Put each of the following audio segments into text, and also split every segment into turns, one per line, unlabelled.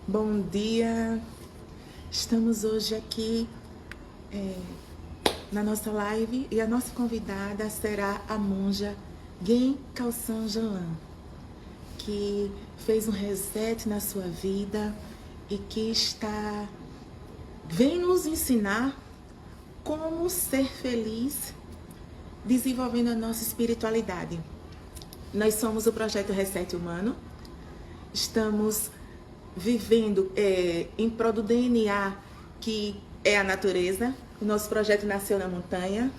Bom dia, estamos hoje aqui na nossa live e a nossa convidada será a monja Gen Khalsan Janlan, que fez um reset na sua vida e que vem nos ensinar como ser feliz desenvolvendo a nossa espiritualidade. Nós somos o projeto Reset Humano, estamos vivendo em prol do DNA, que é a natureza. O nosso projeto nasceu na montanha.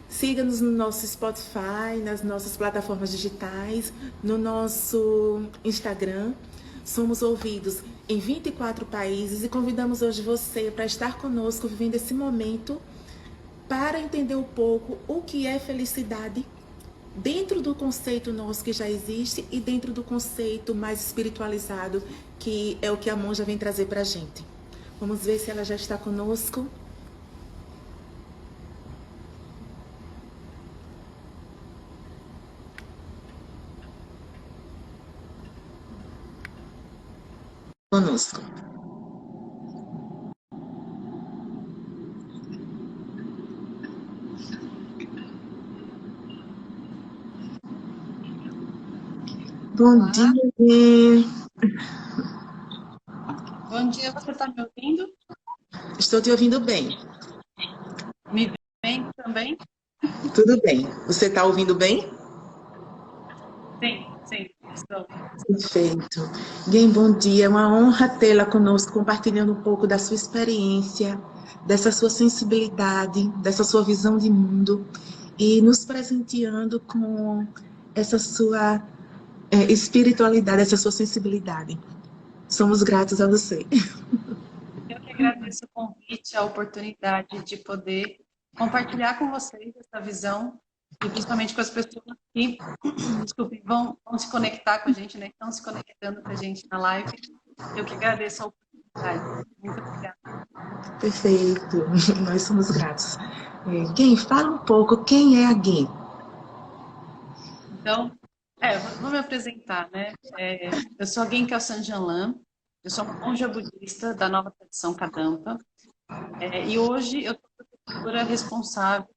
Siga-nos no nosso Spotify, nas nossas plataformas digitais, no nosso Instagram. Somos ouvidos em 24 países e convidamos hoje você para estar conosco vivendo esse momento para entender um pouco o que é felicidade dentro do conceito nosso que já existe e dentro do conceito mais espiritualizado, que é o que a monja vem trazer para a gente. Vamos ver se ela já está conosco. Conosco. Bom
Olá.
dia.
Bom dia, você está me ouvindo?
Estou te ouvindo bem.
Me vendo também?
Tudo bem. Você está ouvindo bem?
Sim, estou.
Perfeito. Bem, bom dia. É uma honra tê-la conosco, compartilhando um pouco da sua experiência, dessa sua sensibilidade, dessa sua visão de mundo e nos presenteando com essa sua espiritualidade, essa sua sensibilidade. Somos gratos a você.
Eu que agradeço o convite, a oportunidade de poder compartilhar com vocês essa visão e principalmente com as pessoas que, desculpe, vão se conectar com a gente, né? Estão se conectando com a gente na live. Eu que agradeço a oportunidade. Muito obrigada.
Perfeito. Nós somos gratos. Guen, fala um pouco quem é a Guen.
Então, vou me apresentar, né? Eu sou a Gen Khalsan Janlan, eu sou uma monja budista da nova tradição Kadampa. E hoje eu sou professora responsável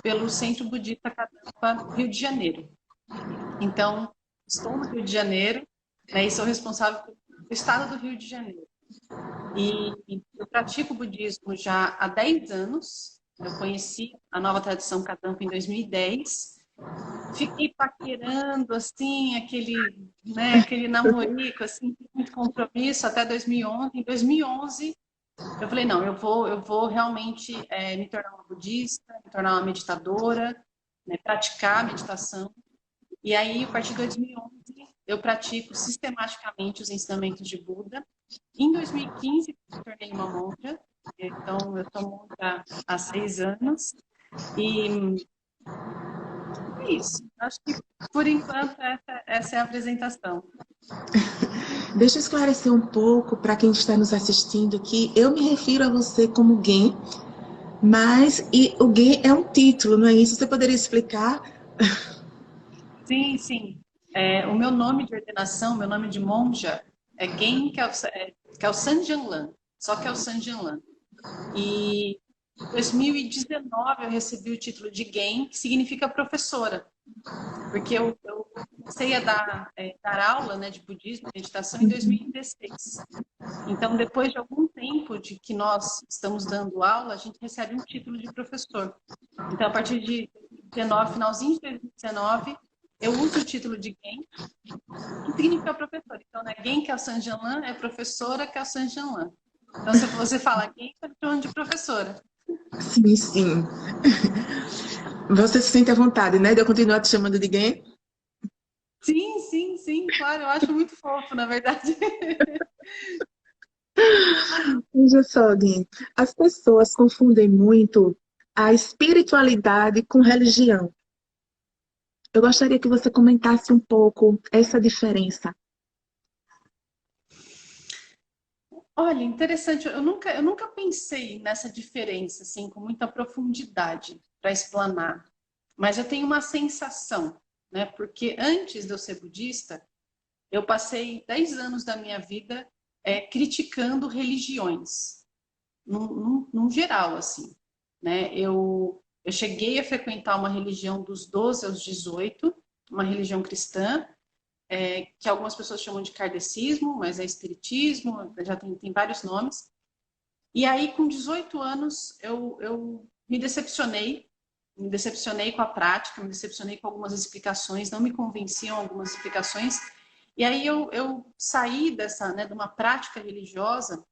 pelo Centro Budista Kadampa Rio de Janeiro. Então, estou no Rio de Janeiro, né, e sou responsável pelo estado do Rio de Janeiro. E eu pratico budismo já há 10 anos. Eu conheci a nova tradição Kadampa em 2010. Fiquei paquerando, assim, aquele namorico, assim, muito compromisso até 2011. Em 2011, eu falei, não, eu vou realmente me tornar uma budista, me tornar uma meditadora, né, praticar a meditação. E aí, a partir de 2011, eu pratico sistematicamente os ensinamentos de Buda. Em 2015, eu me tornei uma monja. Então, eu sou monja há 6 anos. E é isso. Acho que, por enquanto, essa é a apresentação.
Deixa eu esclarecer um pouco para quem está nos assistindo que eu me refiro a você como Guen, mas o Guen é um título, não é isso? Você poderia explicar?
Sim. O meu nome de ordenação, meu nome de monja é Gen Khalsan Janlan, só que é o San Janlan. E em 2019 eu recebi o título de Gen, que significa professora, porque eu comecei a dar aula, né, de budismo e meditação em 2016. Então, depois de algum tempo de que nós estamos dando aula, a gente recebe um título de professor. Então, a partir de 2019, finalzinho de 2019, eu uso o título de Gen, que significa professor. Então, né, Gen Khalsan Janlan é professora Khalsan Janlan. Então, se você fala Gen, está me chamando de professora.
Sim. Você se sente à vontade, né? De eu continuar te chamando de Guen?
Sim, claro, eu acho muito fofo, na verdade.
Veja só, Guen. As pessoas confundem muito a espiritualidade com religião. Eu gostaria que você comentasse um pouco essa diferença.
Olha, interessante, eu nunca pensei nessa diferença, assim, com muita profundidade para explanar, mas eu tenho uma sensação, né? Porque antes de eu ser budista, eu passei 10 anos da minha vida criticando religiões, num geral, assim, né? Eu cheguei a frequentar uma religião dos 12 aos 18, uma religião cristã, que algumas pessoas chamam de kardecismo, mas é espiritismo, já tem vários nomes. E aí, com 18 anos, eu me decepcionei com a prática, me decepcionei com algumas explicações, não me convenciam algumas explicações. E aí eu saí dessa, né, de uma prática religiosa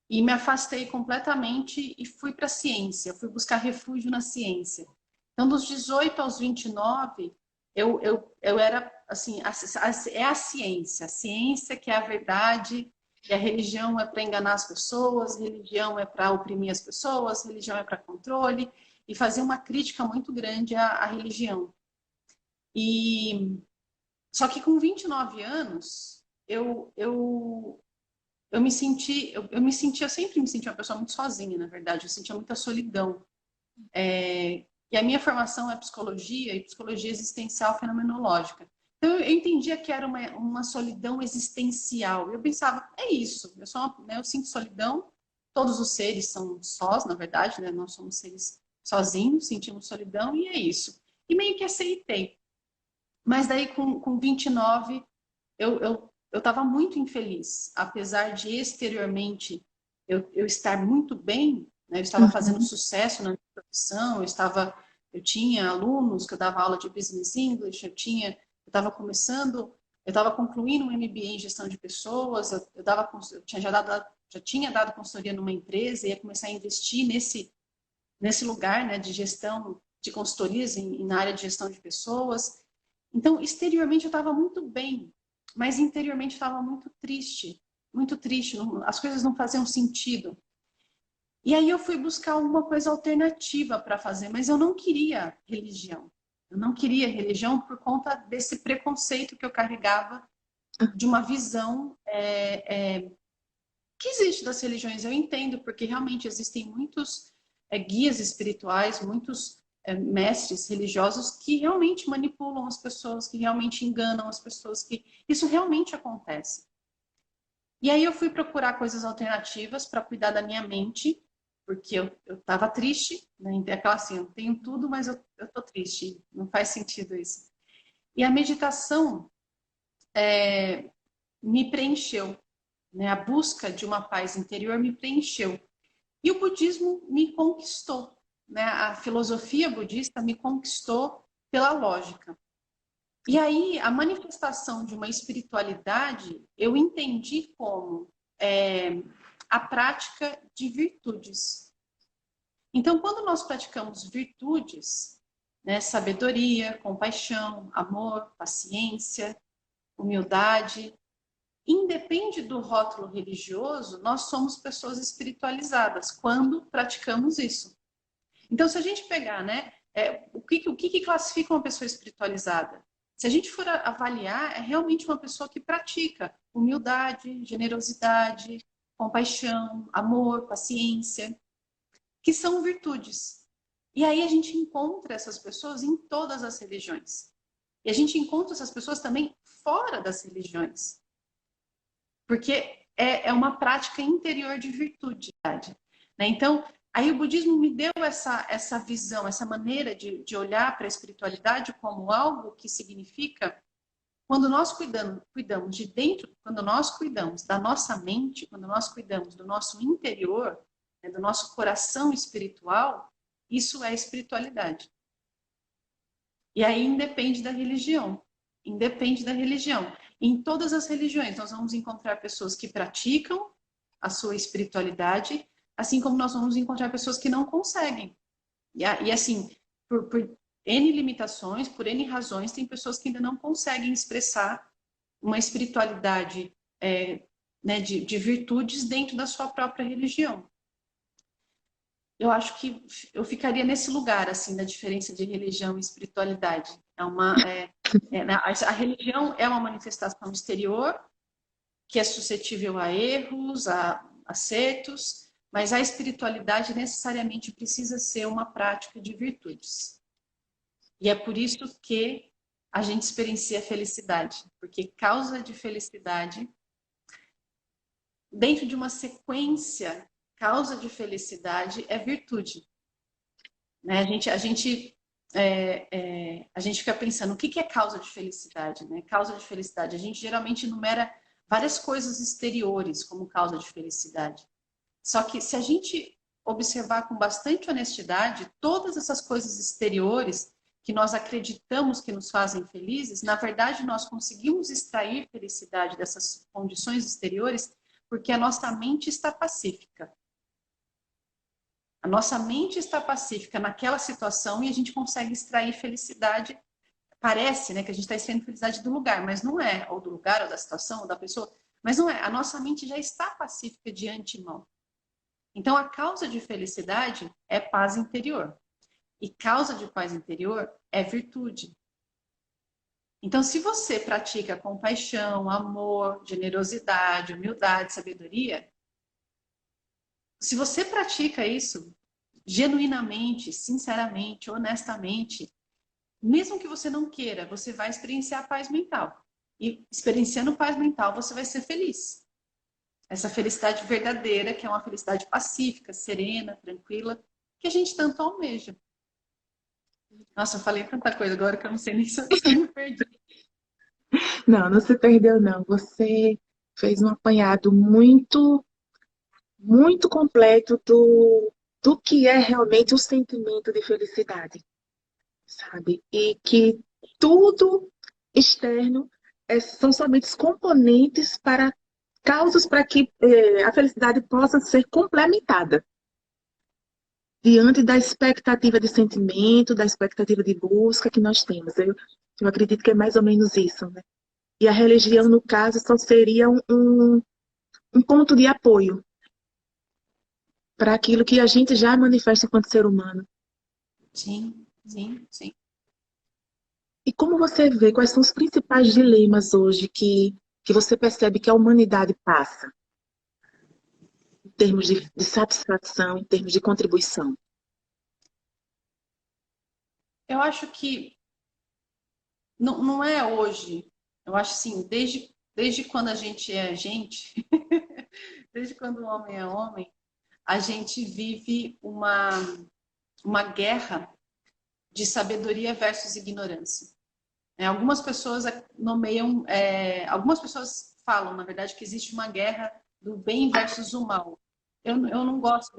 e me afastei completamente e fui para a ciência, fui buscar refúgio na ciência. Então, dos 18 aos 29, eu era, assim, é a ciência que é a verdade, e a religião é para enganar as pessoas, religião é para oprimir as pessoas, religião é para controle, e fazer uma crítica muito grande à religião. E só que com 29 anos, eu sempre me senti uma pessoa muito sozinha, na verdade, eu sentia muita solidão. E a minha formação é psicologia e psicologia existencial fenomenológica. Então eu entendia que era uma solidão existencial. Eu pensava, é isso, eu sinto solidão, todos os seres são sós, na verdade, né? Nós somos seres sozinhos, sentimos solidão e é isso. E meio que aceitei. Mas daí com 29, eu estava muito infeliz, apesar de exteriormente eu estar muito bem, né? Eu estava fazendo
Uhum.
sucesso na minha profissão, eu tinha alunos que eu dava aula de business English, eu estava começando, eu estava concluindo um MBA em gestão de pessoas, eu tinha já tinha dado consultoria numa empresa e ia começar a investir nesse lugar, né, de gestão de consultorias na área de gestão de pessoas. Então, exteriormente eu estava muito bem, mas interiormente estava muito triste, as coisas não faziam sentido. E aí eu fui buscar alguma coisa alternativa para fazer, mas eu não queria religião. Eu não queria religião por conta desse preconceito que eu carregava de uma visão que existe das religiões. Eu entendo, porque realmente existem muitos guias espirituais, muitos mestres religiosos que realmente manipulam as pessoas, que realmente enganam as pessoas, que isso realmente acontece. E aí eu fui procurar coisas alternativas para cuidar da minha mente, porque eu estava triste, né? Aquela assim, eu tenho tudo, mas eu tô triste, não faz sentido isso. E a meditação me preencheu, né? A busca de uma paz interior me preencheu. E o budismo me conquistou, né? A filosofia budista me conquistou pela lógica. E aí, a manifestação de uma espiritualidade, eu entendi como a prática de virtudes. Então, quando nós praticamos virtudes, né, sabedoria, compaixão, amor, paciência, humildade, independe do rótulo religioso, nós somos pessoas espiritualizadas quando praticamos isso. Então, se a gente pegar, né, o que classifica uma pessoa espiritualizada? Se a gente for avaliar, é realmente uma pessoa que pratica humildade, generosidade, compaixão, amor, paciência, que são virtudes. E aí a gente encontra essas pessoas em todas as religiões. E a gente encontra essas pessoas também fora das religiões. Porque é uma prática interior de virtude. Né? Então, aí o budismo me deu essa visão, essa maneira de olhar para a espiritualidade como algo que significa quando nós cuidamos de dentro, quando nós cuidamos da nossa mente, quando nós cuidamos do nosso interior, né, do nosso coração espiritual, isso é espiritualidade. E aí independe da religião. Independe da religião. Em todas as religiões, nós vamos encontrar pessoas que praticam a sua espiritualidade, assim como nós vamos encontrar pessoas que não conseguem. E assim, por N limitações, por N razões, tem pessoas que ainda não conseguem expressar uma espiritualidade né, de virtudes dentro da sua própria religião. Eu acho que eu ficaria nesse lugar, assim, da diferença de religião e espiritualidade. A religião é uma manifestação exterior, que é suscetível a erros, a acertos, mas a espiritualidade necessariamente precisa ser uma prática de virtudes. E é por isso que a gente experiencia a felicidade, porque causa de felicidade dentro de uma sequência, causa de felicidade é virtude. Né? A gente fica pensando, o que é causa de felicidade? Né? Causa de felicidade, a gente geralmente enumera várias coisas exteriores como causa de felicidade. Só que se a gente observar com bastante honestidade, todas essas coisas exteriores que nós acreditamos que nos fazem felizes, na verdade nós conseguimos extrair felicidade dessas condições exteriores porque a nossa mente está pacífica. A nossa mente está pacífica naquela situação e a gente consegue extrair felicidade. Parece, né, que a gente está extraindo felicidade do lugar, mas não é. Ou do lugar, ou da situação, ou da pessoa. Mas não é. A nossa mente já está pacífica de antemão. Então, a causa de felicidade é paz interior. E causa de paz interior é virtude. Então, se você pratica compaixão, amor, generosidade, humildade, sabedoria, se você pratica isso genuinamente, sinceramente, honestamente, mesmo que você não queira, você vai experienciar paz mental. E experienciando paz mental, você vai ser feliz. Essa felicidade verdadeira, que é uma felicidade pacífica, serena, tranquila, que a gente tanto almeja. Nossa, eu falei tanta coisa agora que eu não sei nem se eu me perdi.
Não, não se perdeu, não. Você fez um apanhado muito completo do que é realmente o sentimento de felicidade, sabe? E que tudo externo são somente os componentes para causas para que a felicidade possa ser complementada diante da expectativa de sentimento, da expectativa de busca que nós temos. Eu acredito que é mais ou menos isso, né? E a religião, no caso, só seria um ponto de apoio para aquilo que a gente já manifesta enquanto ser humano.
Sim, sim, sim.
E como você vê, quais são os principais dilemas hoje que você percebe que a humanidade passa, em termos de satisfação, em termos de contribuição?
Eu acho que não é hoje. Eu acho assim, desde quando a gente é gente, desde quando o homem é homem, a gente vive uma guerra de sabedoria versus ignorância. Algumas pessoas nomeiam, algumas pessoas falam, na verdade, que existe uma guerra do bem versus o mal. Eu não gosto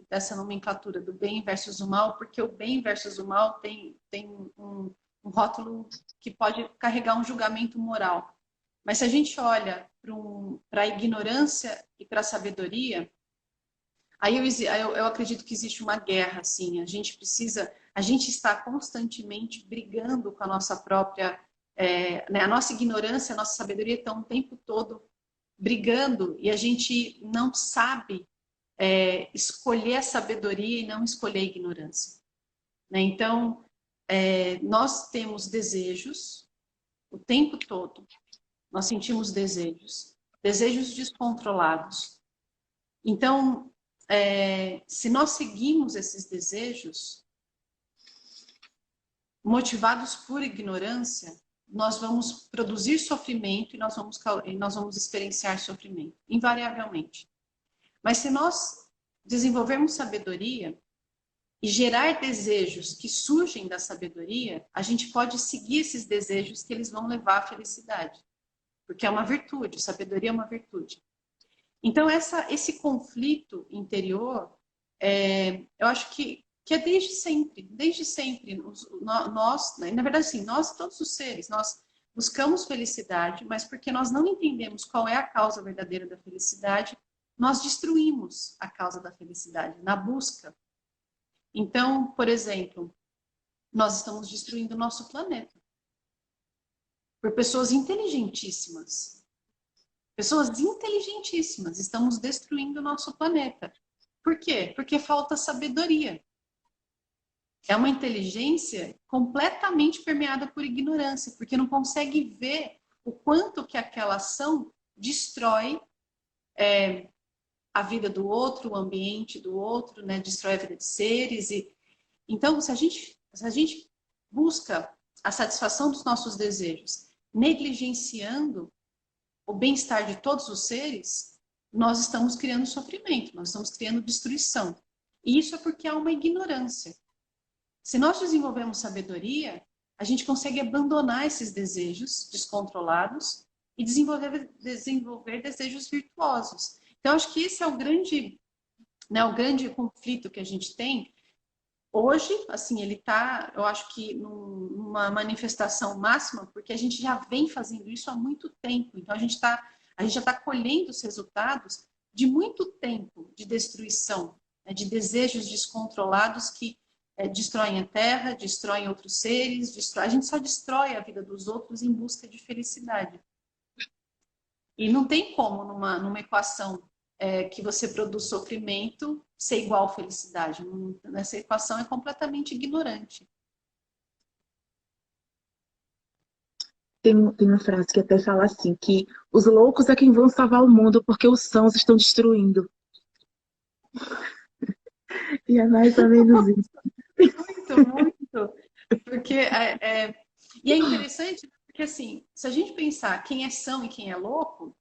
dessa nomenclatura do bem versus o mal, porque o bem versus o mal tem um rótulo que pode carregar um julgamento moral. Mas se a gente olha para a ignorância e para a sabedoria, aí eu acredito que existe uma guerra, assim. A gente está constantemente brigando com a nossa própria, né, a nossa ignorância, a nossa sabedoria estão o tempo todo brigando e a gente não sabe escolher a sabedoria e não escolher a ignorância. Né? Então, nós temos desejos o tempo todo. Nós sentimos desejos descontrolados. Então, se nós seguimos esses desejos, motivados por ignorância, nós vamos produzir sofrimento e nós vamos experienciar sofrimento, invariavelmente. Mas se nós desenvolvermos sabedoria e gerar desejos que surgem da sabedoria, a gente pode seguir esses desejos que eles vão levar à felicidade. Porque é uma virtude, sabedoria é uma virtude. Então, esse conflito interior, eu acho que é desde sempre. Desde sempre, nós, na verdade, sim, nós, todos os seres, nós buscamos felicidade, mas porque nós não entendemos qual é a causa verdadeira da felicidade, nós destruímos a causa da felicidade na busca. Então, por exemplo, nós estamos destruindo o nosso planeta por pessoas inteligentíssimas. Pessoas inteligentíssimas, estamos destruindo o nosso planeta. Por quê? Porque falta sabedoria. É uma inteligência completamente permeada por ignorância, porque não consegue ver o quanto que aquela ação destrói a vida do outro, o ambiente do outro, né? Destrói a vida de seres. Então, se a gente busca a satisfação dos nossos desejos, negligenciando o bem-estar de todos os seres, nós estamos criando sofrimento, nós estamos criando destruição. E isso é porque há uma ignorância. Se nós desenvolvemos sabedoria, a gente consegue abandonar esses desejos descontrolados e desenvolver desejos virtuosos. Então, acho que esse é o grande conflito que a gente tem. Hoje, assim, ele está, eu acho que numa manifestação máxima, porque a gente já vem fazendo isso há muito tempo. Então, a gente já está colhendo os resultados de muito tempo de destruição, né, de desejos descontrolados que destroem a terra, destroem outros seres, a gente só destrói a vida dos outros em busca de felicidade. E não tem como, numa equação que você produz sofrimento, ser igual felicidade. Essa equação é completamente ignorante.
Tem uma frase que até fala assim, que os loucos é quem vão salvar o mundo porque os sãos estão destruindo. E é mais ou menos isso.
Muito, muito. Porque e é interessante porque, assim, se a gente pensar quem é são e quem é louco,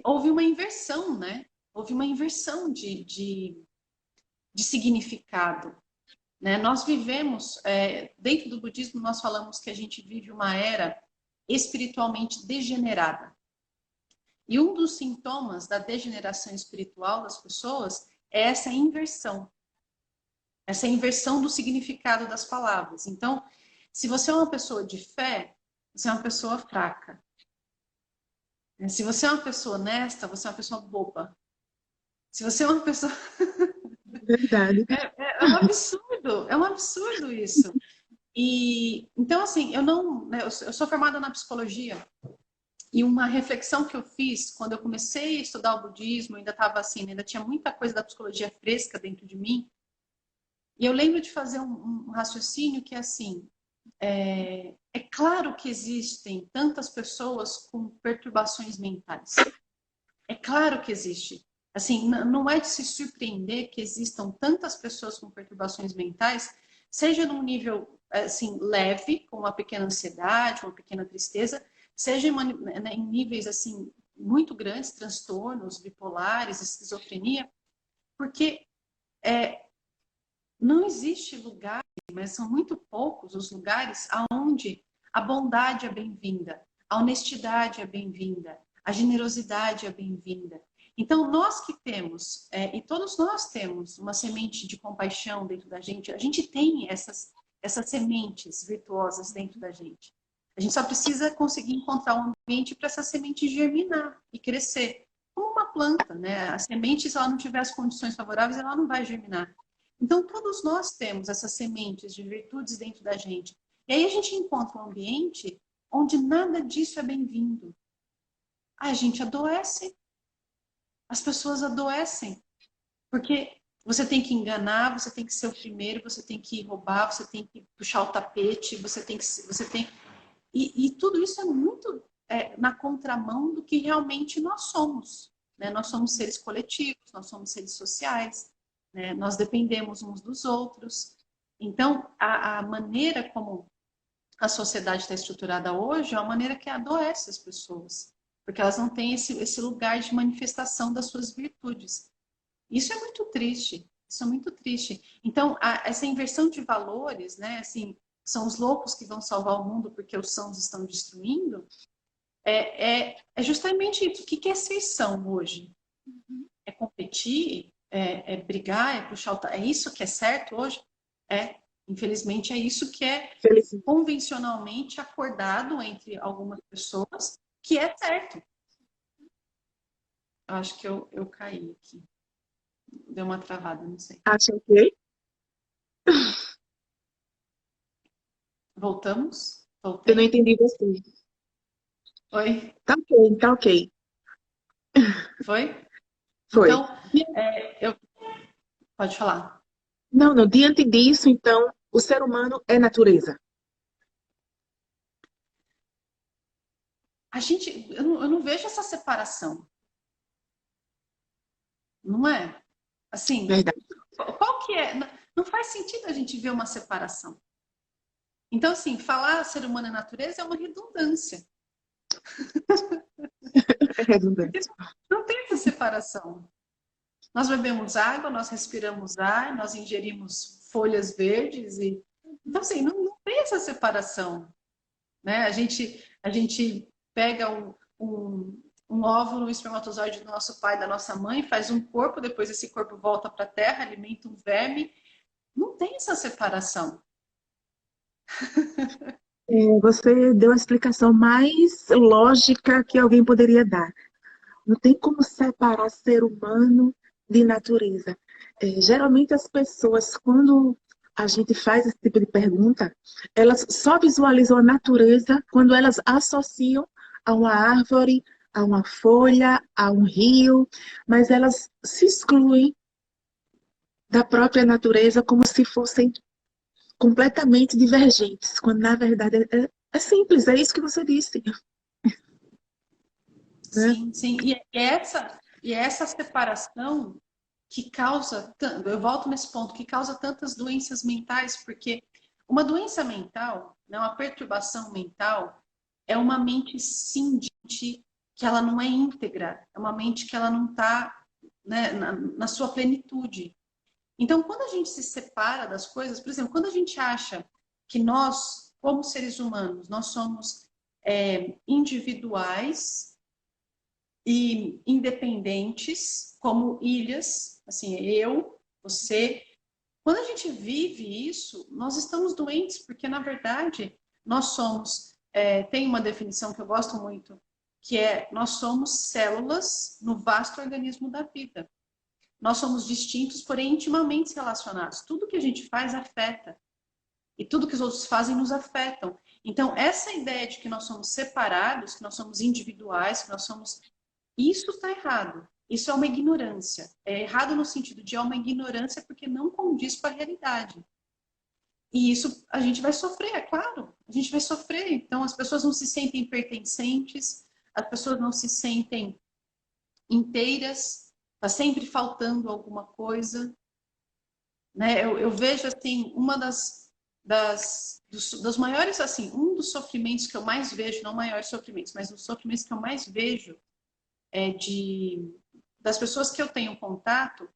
houve uma inversão, né? Houve uma inversão de significado. Né? Nós vivemos, dentro do budismo, nós falamos que a gente vive uma era espiritualmente degenerada. E um dos sintomas da degeneração espiritual das pessoas é essa inversão do significado das palavras. Então, se você é uma pessoa de fé, você é uma pessoa fraca. Se você é uma pessoa honesta, você é uma pessoa boba. Se você é uma pessoa...
Verdade.
É um absurdo isso. E então, assim, eu sou formada na psicologia, e uma reflexão que eu fiz quando eu comecei a estudar o budismo, ainda estava assim, ainda tinha muita coisa da psicologia fresca dentro de mim. E eu lembro de fazer um raciocínio que é assim, é claro que existem tantas pessoas com perturbações mentais. É claro que existe. Assim, não é de se surpreender que existam tantas pessoas com perturbações mentais, seja num nível assim leve, com uma pequena ansiedade, uma pequena tristeza, seja em níveis assim muito grandes, transtornos bipolares, esquizofrenia, porque não existe lugar, mas são muito poucos os lugares aonde a bondade é bem-vinda, a honestidade é bem-vinda, a generosidade é bem-vinda. Então, nós que temos, e todos nós temos uma semente de compaixão dentro da gente, a gente tem essas sementes virtuosas dentro da gente. A gente só precisa conseguir encontrar um ambiente para essa semente germinar e crescer. Como uma planta, né? A semente, se ela não tiver as condições favoráveis, ela não vai germinar. Então, todos nós temos essas sementes de virtudes dentro da gente. E aí a gente encontra um ambiente onde nada disso é bem-vindo. A gente adoece. As pessoas adoecem. Porque você tem que enganar, você tem que ser o primeiro, você tem que roubar, você tem que puxar o tapete, E tudo isso é muito na contramão do que realmente nós somos. Né? Nós somos seres coletivos, nós somos seres sociais, né? Nós dependemos uns dos outros. Então, a maneira como a sociedade está estruturada hoje é uma maneira que adoece as pessoas, porque elas não têm esse lugar de manifestação das suas virtudes. Isso é muito triste. Isso é muito triste. Então, essa inversão de valores, né? Assim, são os loucos que vão salvar o mundo porque os sãos estão destruindo. É justamente isso. O que é ser são hoje? É competir? É brigar? É puxar o... É isso que é certo hoje? Infelizmente, é isso que é convencionalmente acordado entre algumas pessoas, que é certo. Acho que eu caí aqui. Deu uma travada, não sei.
Acha ok?
Voltamos?
Eu não
Voltei?
entendi você.
Oi?
Tá ok, tá ok.
Foi?
Foi.
Então, pode falar.
Não, não. Diante disso, então, o ser humano é natureza.
Eu não vejo essa separação. Não é? Assim,
Verdade.
qual que é? Não faz sentido a gente ver uma separação. Então, assim, falar ser humano é natureza é uma redundância.
É redundante.
Não tem essa separação. Nós bebemos água, nós respiramos ar, nós ingerimos folhas verdes. Então, assim, não tem essa separação. Né? A gente pega um óvulo, um espermatozoide do nosso pai, da nossa mãe, faz um corpo, depois esse corpo volta para a terra, alimenta um verme. Não tem essa separação.
Você deu a explicação mais lógica que alguém poderia dar. Não tem como separar ser humano de natureza. Geralmente as pessoas, quando a gente faz esse tipo de pergunta, elas só visualizam a natureza quando elas associam a uma árvore, a uma folha, a um rio, mas elas se excluem da própria natureza como se fossem completamente divergentes, quando na verdade é simples, é isso que você disse. Né?
Sim, sim. E é essa separação que causa, eu volto nesse ponto, que causa tantas doenças mentais, porque uma doença mental, né, uma perturbação mental, é uma mente cindiante, que ela não é íntegra, é uma mente que ela não está, né, na sua plenitude. Então, quando a gente se separa das coisas, por exemplo, quando a gente acha que nós, como seres humanos, nós somos individuais e independentes, como ilhas, assim, eu, você. Quando a gente vive isso, nós estamos doentes, porque, na verdade, nós somos, tem uma definição que eu gosto muito, que é, nós somos células no vasto organismo da vida. Nós somos distintos, porém intimamente relacionados. Tudo que a gente faz afeta. E tudo que os outros fazem nos afetam. Então, essa ideia de que nós somos separados, que nós somos individuais, que nós somos... Isso está errado. Isso é uma ignorância. É errado no sentido de é uma ignorância porque não condiz com a realidade. E isso a gente vai sofrer, é claro. A gente vai sofrer. Então, as pessoas não se sentem pertencentes, as pessoas não se sentem inteiras, está sempre faltando alguma coisa. Né? Eu vejo, assim, uma dos maiores, assim, um dos sofrimentos que eu mais vejo, não maiores sofrimentos, mas os sofrimentos que eu mais vejo das pessoas que eu tenho contato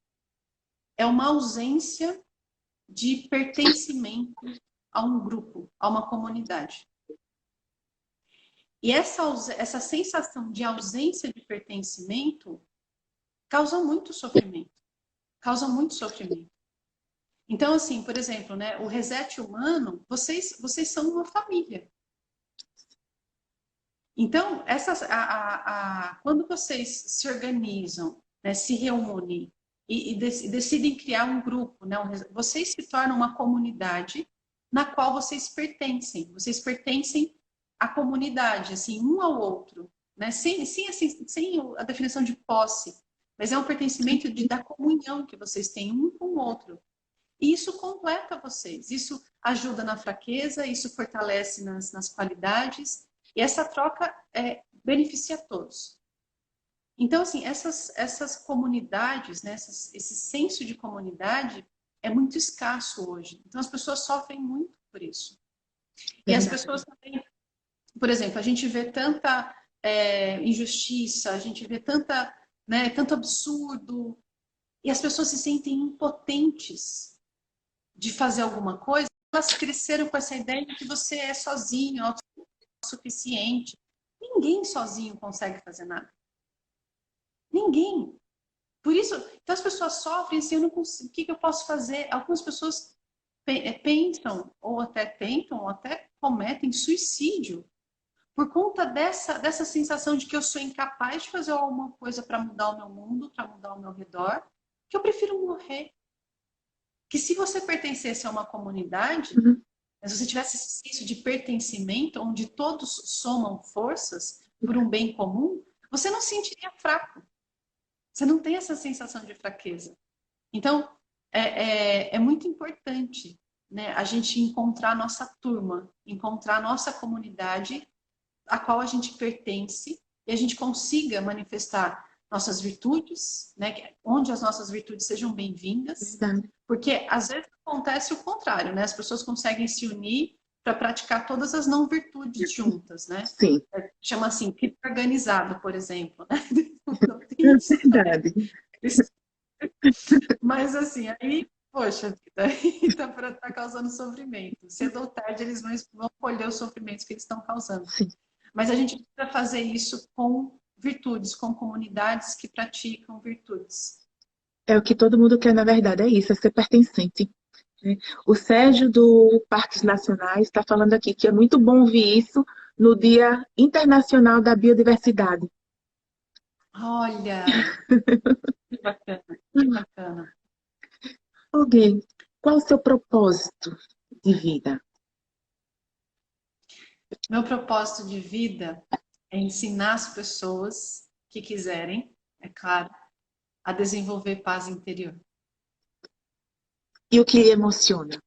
é uma ausência de pertencimento a um grupo, a uma comunidade. E essa sensação de ausência de pertencimento causa muito sofrimento. Causa muito sofrimento. Então, assim, por exemplo, né, o reset humano, vocês são uma família. Então, quando vocês se organizam, né, se reúnem e decidem criar um grupo, né, vocês se tornam uma comunidade na qual vocês pertencem. Vocês pertencem à comunidade, assim, um ao outro, né, sem a definição de posse, mas é um pertencimento da comunhão que vocês têm um com o outro. E isso completa vocês, isso ajuda na fraqueza, isso fortalece nas qualidades, e essa troca beneficia a todos. Então, assim, essas comunidades, né, esse senso de comunidade é muito escasso hoje. Então, as pessoas sofrem muito por isso. E as pessoas também, por exemplo, a gente vê tanta injustiça, a gente vê tanto absurdo, e as pessoas se sentem impotentes de fazer alguma coisa. Elas cresceram com essa ideia de que você é sozinho, autossuficiente. Ninguém sozinho consegue fazer nada. Ninguém. Por isso, então as pessoas sofrem assim, eu não consigo, o que eu posso fazer? Algumas pessoas pensam, ou até tentam, ou até cometem suicídio por conta dessa sensação de que eu sou incapaz de fazer alguma coisa para mudar o meu mundo, para mudar o meu redor, que eu prefiro morrer. Que se você pertencesse a uma comunidade, se você tivesse esse senso de pertencimento, onde todos somam forças por um bem comum, você não se sentiria fraco. Você não tem essa sensação de fraqueza. Então, é muito importante, né, a gente encontrar a nossa turma, encontrar a nossa comunidade a qual a gente pertence e a gente consiga manifestar nossas virtudes, né, onde as nossas virtudes sejam bem-vindas, porque às vezes acontece o contrário, né? As pessoas conseguem se unir para praticar todas as não virtudes juntas, né?
Sim,
Chama assim, crime organizado, por exemplo, né? Não
é
tem isso, não.
verdade.
Mas assim, aí, poxa vida, aí tá causando sofrimento. Cedo ou tarde eles vão colher os sofrimentos que eles estão causando.
Sim.
Mas a gente precisa fazer isso com virtudes, com comunidades que praticam virtudes.
É o que todo mundo quer, na verdade, é isso, é ser pertencente. Né? O Sérgio do Parques Nacionais está falando aqui que é muito bom ouvir isso no Dia Internacional da Biodiversidade.
Olha, que bacana, que bacana.
Alguém, qual o seu propósito de vida?
Meu propósito de vida é ensinar as pessoas que quiserem, é claro, a desenvolver paz interior.
E o que lhe emociona?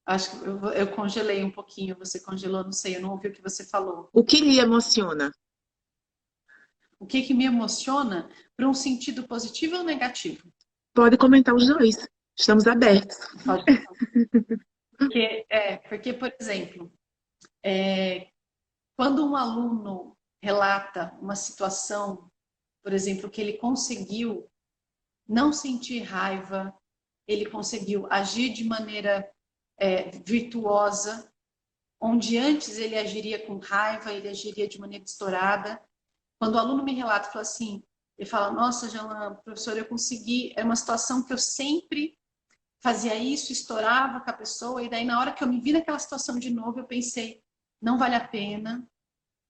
Acho que eu congelei um pouquinho, você congelou, não sei, eu não ouvi o que você falou.
O que lhe emociona?
O que me emociona para um sentido positivo ou negativo?
Pode comentar os dois. Estamos abertos.
Pode. Porque, por exemplo, quando um aluno relata uma situação, por exemplo, que ele conseguiu não sentir raiva, ele conseguiu agir de maneira virtuosa, onde antes ele agiria com raiva, ele agiria de maneira estourada. Quando o aluno me relata, fala assim, ele fala, nossa, Jean, professor, eu consegui, é uma situação que eu sempre fazia isso, estourava com a pessoa, e daí na hora que eu me vi naquela situação de novo, eu pensei, não vale a pena,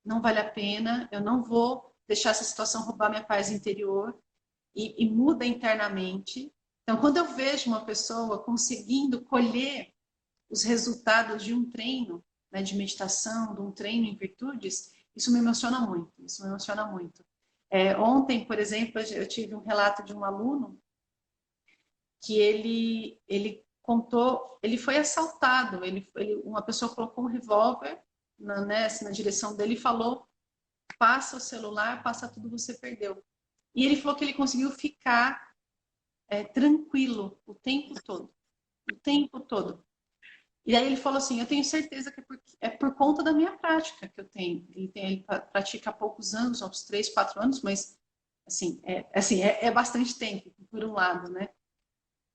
não vale a pena, eu não vou deixar essa situação roubar minha paz interior, e muda internamente. Então, quando eu vejo uma pessoa conseguindo colher os resultados de um treino, né, de meditação, de um treino em virtudes, isso me emociona muito, isso me emociona muito. Ontem, por exemplo, eu tive um relato de um aluno que ele contou, ele foi assaltado, uma pessoa colocou um revólver na direção dele e falou, passa o celular, passa tudo, você perdeu. E ele falou que ele conseguiu ficar tranquilo o tempo todo. O tempo todo. E aí ele falou assim, eu tenho certeza que é por conta da minha prática que eu tenho. Ele pratica há poucos anos, há uns 3, 4 anos, mas assim, é bastante tempo, por um lado, né?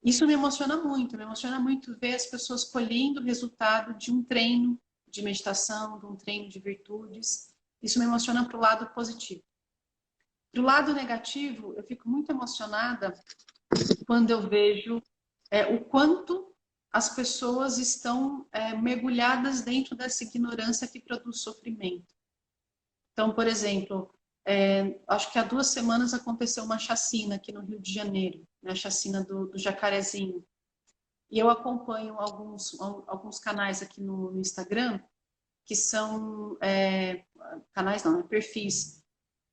Isso me emociona muito ver as pessoas colhendo o resultado de um treino de meditação, de um treino de virtudes. Isso me emociona para o lado positivo. Para o lado negativo, eu fico muito emocionada quando eu vejo o quanto as pessoas estão mergulhadas dentro dessa ignorância que produz sofrimento. Então, por exemplo, acho que há 2 semanas aconteceu uma chacina aqui no Rio de Janeiro, né, a chacina do Jacarezinho. E eu acompanho alguns canais aqui no Instagram, que são canais não, perfis,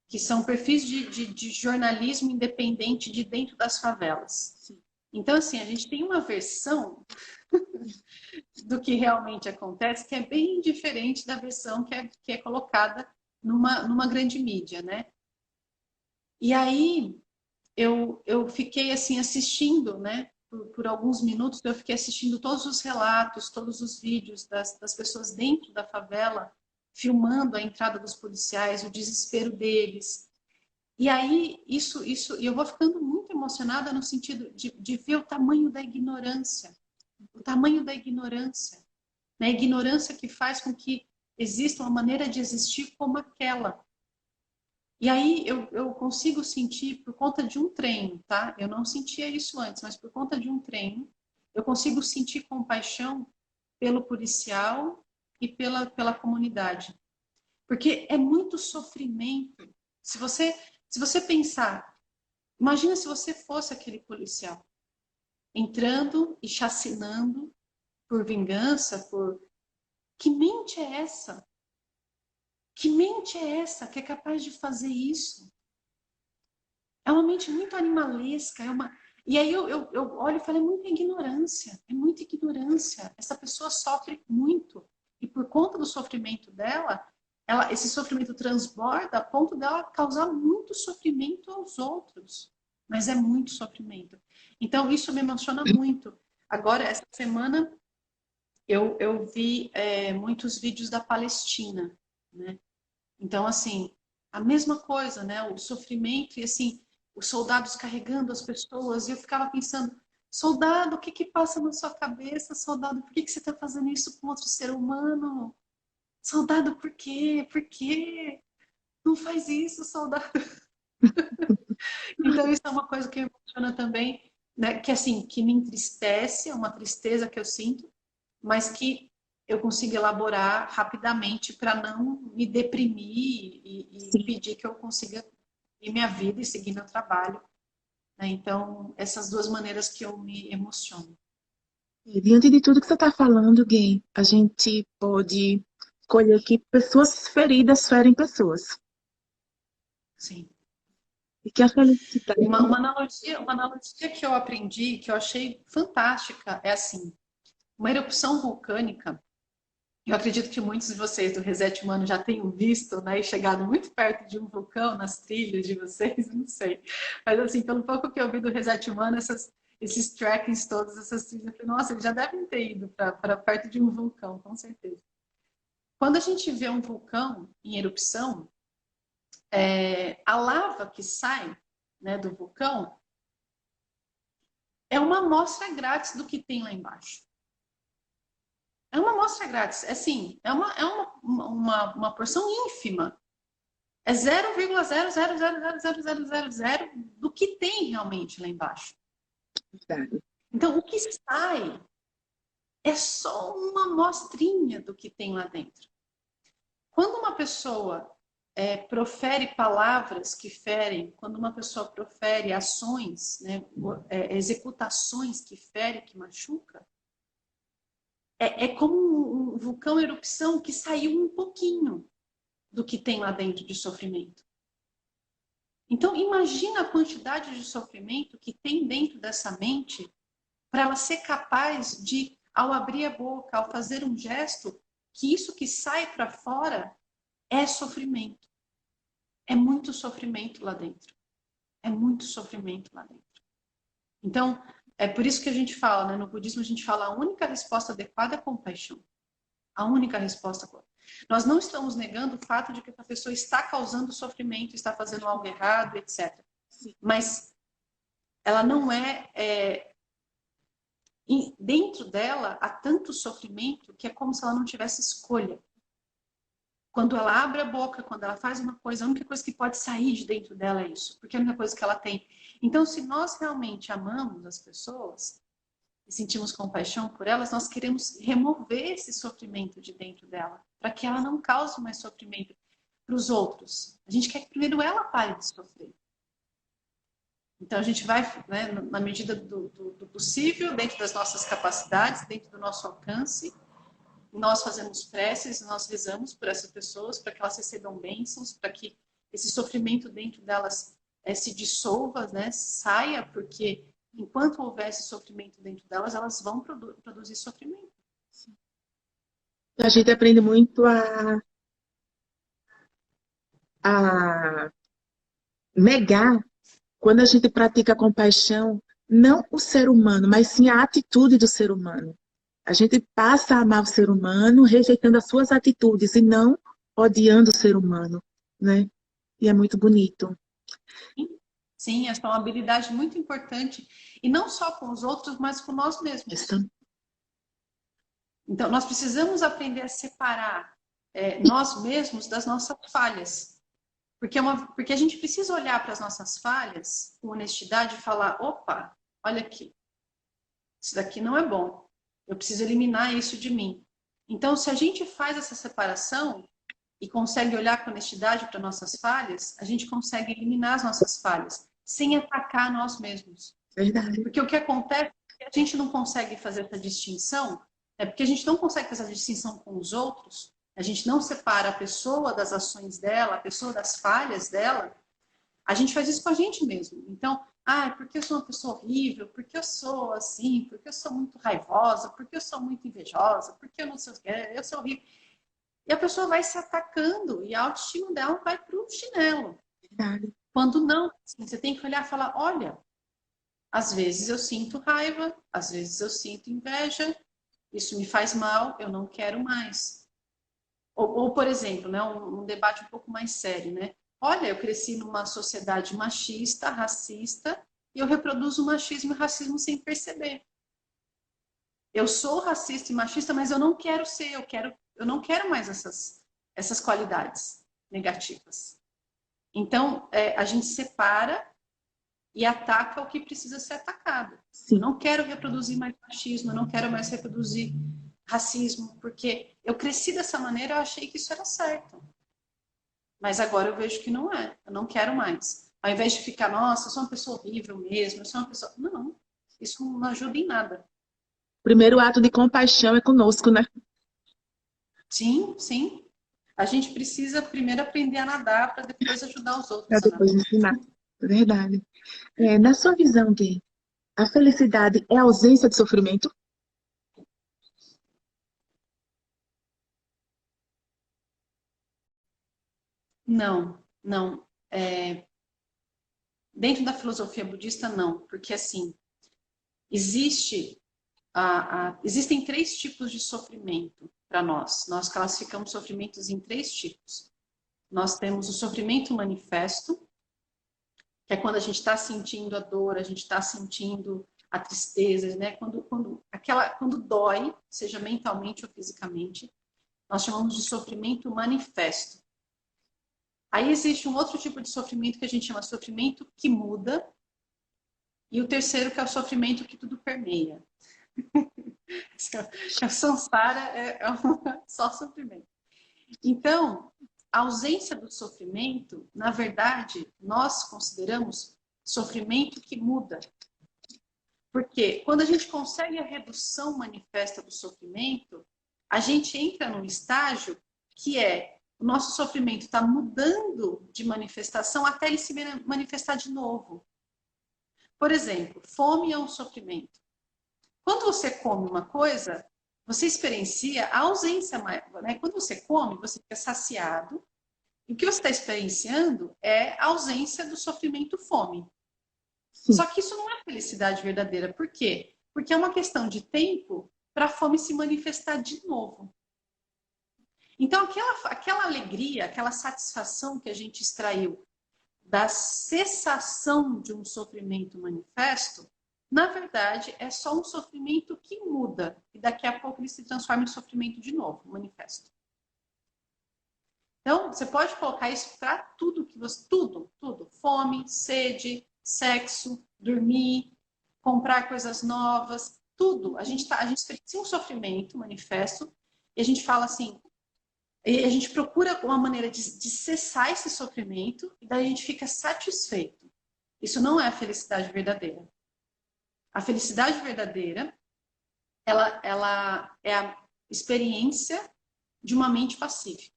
que são perfis de jornalismo independente de dentro das favelas.
Sim.
Então, assim, a gente tem uma versão do que realmente acontece que é bem diferente da versão que é colocada numa grande mídia, né? E aí eu fiquei assim assistindo, né? Por alguns minutos eu fiquei assistindo todos os relatos, todos os vídeos das pessoas dentro da favela, filmando a entrada dos policiais, o desespero deles. E aí e eu vou ficando muito emocionada no sentido de ver o tamanho da ignorância, o tamanho da ignorância, né? A ignorância que faz com que exista uma maneira de existir como aquela. E aí eu consigo sentir, por conta de um treino, tá? Eu não sentia isso antes, mas por conta de um treino, eu consigo sentir compaixão pelo policial e pela comunidade. Porque é muito sofrimento. Se você pensar, imagina se você fosse aquele policial, entrando e chacinando por vingança, por... Que mente é essa? Que mente é essa que é capaz de fazer isso? É uma mente muito animalesca, E aí eu olho e falo, é muita ignorância, é muita ignorância. Essa pessoa sofre muito. E por conta do sofrimento dela, esse sofrimento transborda a ponto dela causar muito sofrimento aos outros. mas é muito sofrimento. Então, isso me emociona muito. Agora, essa semana, eu vi muitos vídeos da Palestina, né? Então, assim, a mesma coisa, né? O sofrimento e, assim, os soldados carregando as pessoas. E eu ficava pensando, soldado, o que que passa na sua cabeça, soldado? Por que que você está fazendo isso com outro ser humano? Soldado, por quê? Por quê? Não faz isso, soldado. Então, isso é uma coisa que me emociona também, né? Que, assim, que me entristece, é uma tristeza que eu sinto, mas que eu consigo elaborar rapidamente para não me deprimir e
Sim.
impedir que eu consiga ir minha vida e seguir meu trabalho, né? Então, essas duas maneiras que eu me emociono.
E diante de tudo que você está falando, Gui, a gente pode escolher que pessoas feridas ferem pessoas.
Sim.
E que a felicidade.
Uma analogia que eu aprendi, que eu achei fantástica, é assim: uma erupção vulcânica. Eu acredito que muitos de vocês do Reset Humano já tenham visto, né, e chegado muito perto de um vulcão nas trilhas de vocês, não sei. Mas assim, pelo pouco que eu vi do Reset Humano, esses trackings todos, essas trilhas, eu falei, nossa, eles já devem ter ido para perto de um vulcão, com certeza. Quando a gente vê um vulcão em erupção, a lava que sai, né, do vulcão é uma amostra grátis do que tem lá embaixo. É uma amostra grátis. É assim, uma porção ínfima. É 0,0000000 do que tem realmente lá embaixo. Então, o que sai é só uma amostrinha do que tem lá dentro. Quando uma pessoa profere palavras que ferem, quando uma pessoa profere ações, né, executações que ferem, que machuca, é como um vulcão erupção que saiu um pouquinho do que tem lá dentro de sofrimento. Então, imagina a quantidade de sofrimento que tem dentro dessa mente para ela ser capaz de, ao abrir a boca, ao fazer um gesto, que isso que sai para fora é sofrimento. É muito sofrimento lá dentro. É muito sofrimento lá dentro. Então, é por isso que a gente fala, né? No budismo a gente fala a única resposta adequada é compaixão. A única resposta. Nós não estamos negando o fato de que a pessoa está causando sofrimento, está fazendo algo errado, etc. Mas ela não dentro dela há tanto sofrimento que é como se ela não tivesse escolha. Quando ela abre a boca, quando ela faz uma coisa, a única coisa que pode sair de dentro dela é isso, porque é a única coisa que ela tem. Então, se nós realmente amamos as pessoas e sentimos compaixão por elas, nós queremos remover esse sofrimento de dentro dela, para que ela não cause mais sofrimento para os outros. A gente quer que primeiro ela pare de sofrer. Então a gente vai, né, na medida do possível, dentro das nossas capacidades, dentro do nosso alcance, nós fazemos preces, nós rezamos por essas pessoas, para que elas recebam bênçãos, para que esse sofrimento dentro delas se dissolva, né, saia, porque enquanto houver esse sofrimento dentro delas, elas vão produzir sofrimento.
A gente aprende muito a negar quando a gente pratica compaixão, não o ser humano, mas sim a atitude do ser humano. A gente passa a amar o ser humano rejeitando as suas atitudes e não odiando o ser humano, né? E é muito bonito.
Sim, essa é uma habilidade muito importante. E não só com os outros, mas com nós mesmos. Então, nós precisamos aprender a separar nós mesmos das nossas falhas. Porque a gente precisa olhar para as nossas falhas com honestidade e falar, opa, olha aqui, isso daqui não é bom. Eu preciso eliminar isso de mim. Então, se a gente faz essa separação e consegue olhar com honestidade para nossas falhas, a gente consegue eliminar as nossas falhas, sem atacar nós mesmos.
Verdade.
Porque o que acontece é que a gente não consegue fazer essa distinção, porque a gente não consegue fazer essa distinção com os outros, a gente não separa a pessoa das ações dela, a pessoa das falhas dela, a gente faz isso com a gente mesmo. Então, porque eu sou uma pessoa horrível, porque eu sou assim, porque eu sou muito raivosa, porque eu sou muito invejosa, porque eu não sei o que, eu sou horrível. E a pessoa vai se atacando e a autoestima dela vai para o chinelo.
Verdade.
Quando não, assim, você tem que olhar e falar, olha, às vezes eu sinto raiva, às vezes eu sinto inveja, isso me faz mal, eu não quero mais. Ou por exemplo, né, um debate um pouco mais sério, né? Olha, eu cresci numa sociedade machista, racista, e eu reproduzo machismo e racismo sem perceber. Eu sou racista e machista, mas eu não quero ser, eu não quero mais essas qualidades negativas. Então, a gente separa e ataca o que precisa ser atacado. Eu
Sim.
não quero reproduzir mais machismo, eu não quero mais reproduzir racismo, porque eu cresci dessa maneira, eu achei que isso era certo. Mas agora eu vejo que não é, eu não quero mais. Ao invés de ficar, nossa, eu sou uma pessoa horrível mesmo, eu sou uma pessoa. Não, isso não ajuda em nada.
O primeiro ato de compaixão é conosco, né?
Sim, sim. A gente precisa primeiro aprender a nadar para depois ajudar os
Para
outros a
depois
nadar.
ensinar. Verdade. Na sua visão, Gui, a felicidade é a ausência de sofrimento?
Não, não. Dentro da filosofia budista, não. Porque, assim, existe existem três tipos de sofrimento para nós. Nós classificamos sofrimentos em três tipos. Nós temos o sofrimento manifesto, que é quando a gente está sentindo a dor, a gente está sentindo a tristeza, né? Quando dói, seja mentalmente ou fisicamente, nós chamamos de sofrimento manifesto. Aí existe um outro tipo de sofrimento que a gente chama de sofrimento que muda, e o terceiro que é o sofrimento que tudo permeia. O samsara só sofrimento. Então, a ausência do sofrimento, na verdade, nós consideramos sofrimento que muda. Porque quando a gente consegue a redução manifesta do sofrimento, a gente entra num estágio que o nosso sofrimento está mudando de manifestação até ele se manifestar de novo. Por exemplo, fome é um sofrimento. Quando você come uma coisa, você experiencia a ausência, né? Quando você come, você fica saciado. E o que você está experienciando é a ausência do sofrimento fome.
Sim.
Só que isso não é felicidade verdadeira. Por quê? Porque é uma questão de tempo para a fome se manifestar de novo. Então, aquela alegria, aquela satisfação que a gente extraiu da cessação de um sofrimento manifesto, na verdade, é só um sofrimento que muda. E daqui a pouco ele se transforma em sofrimento de novo, manifesto. Então, você pode colocar isso para tudo que você. Tudo. Fome, sede, sexo, dormir, comprar coisas novas, tudo. A gente experiencia um sofrimento manifesto e a gente fala assim. E a gente procura uma maneira de cessar esse sofrimento e daí a gente fica satisfeito. Isso não é a felicidade verdadeira. A felicidade verdadeira, ela é a experiência de uma mente pacífica.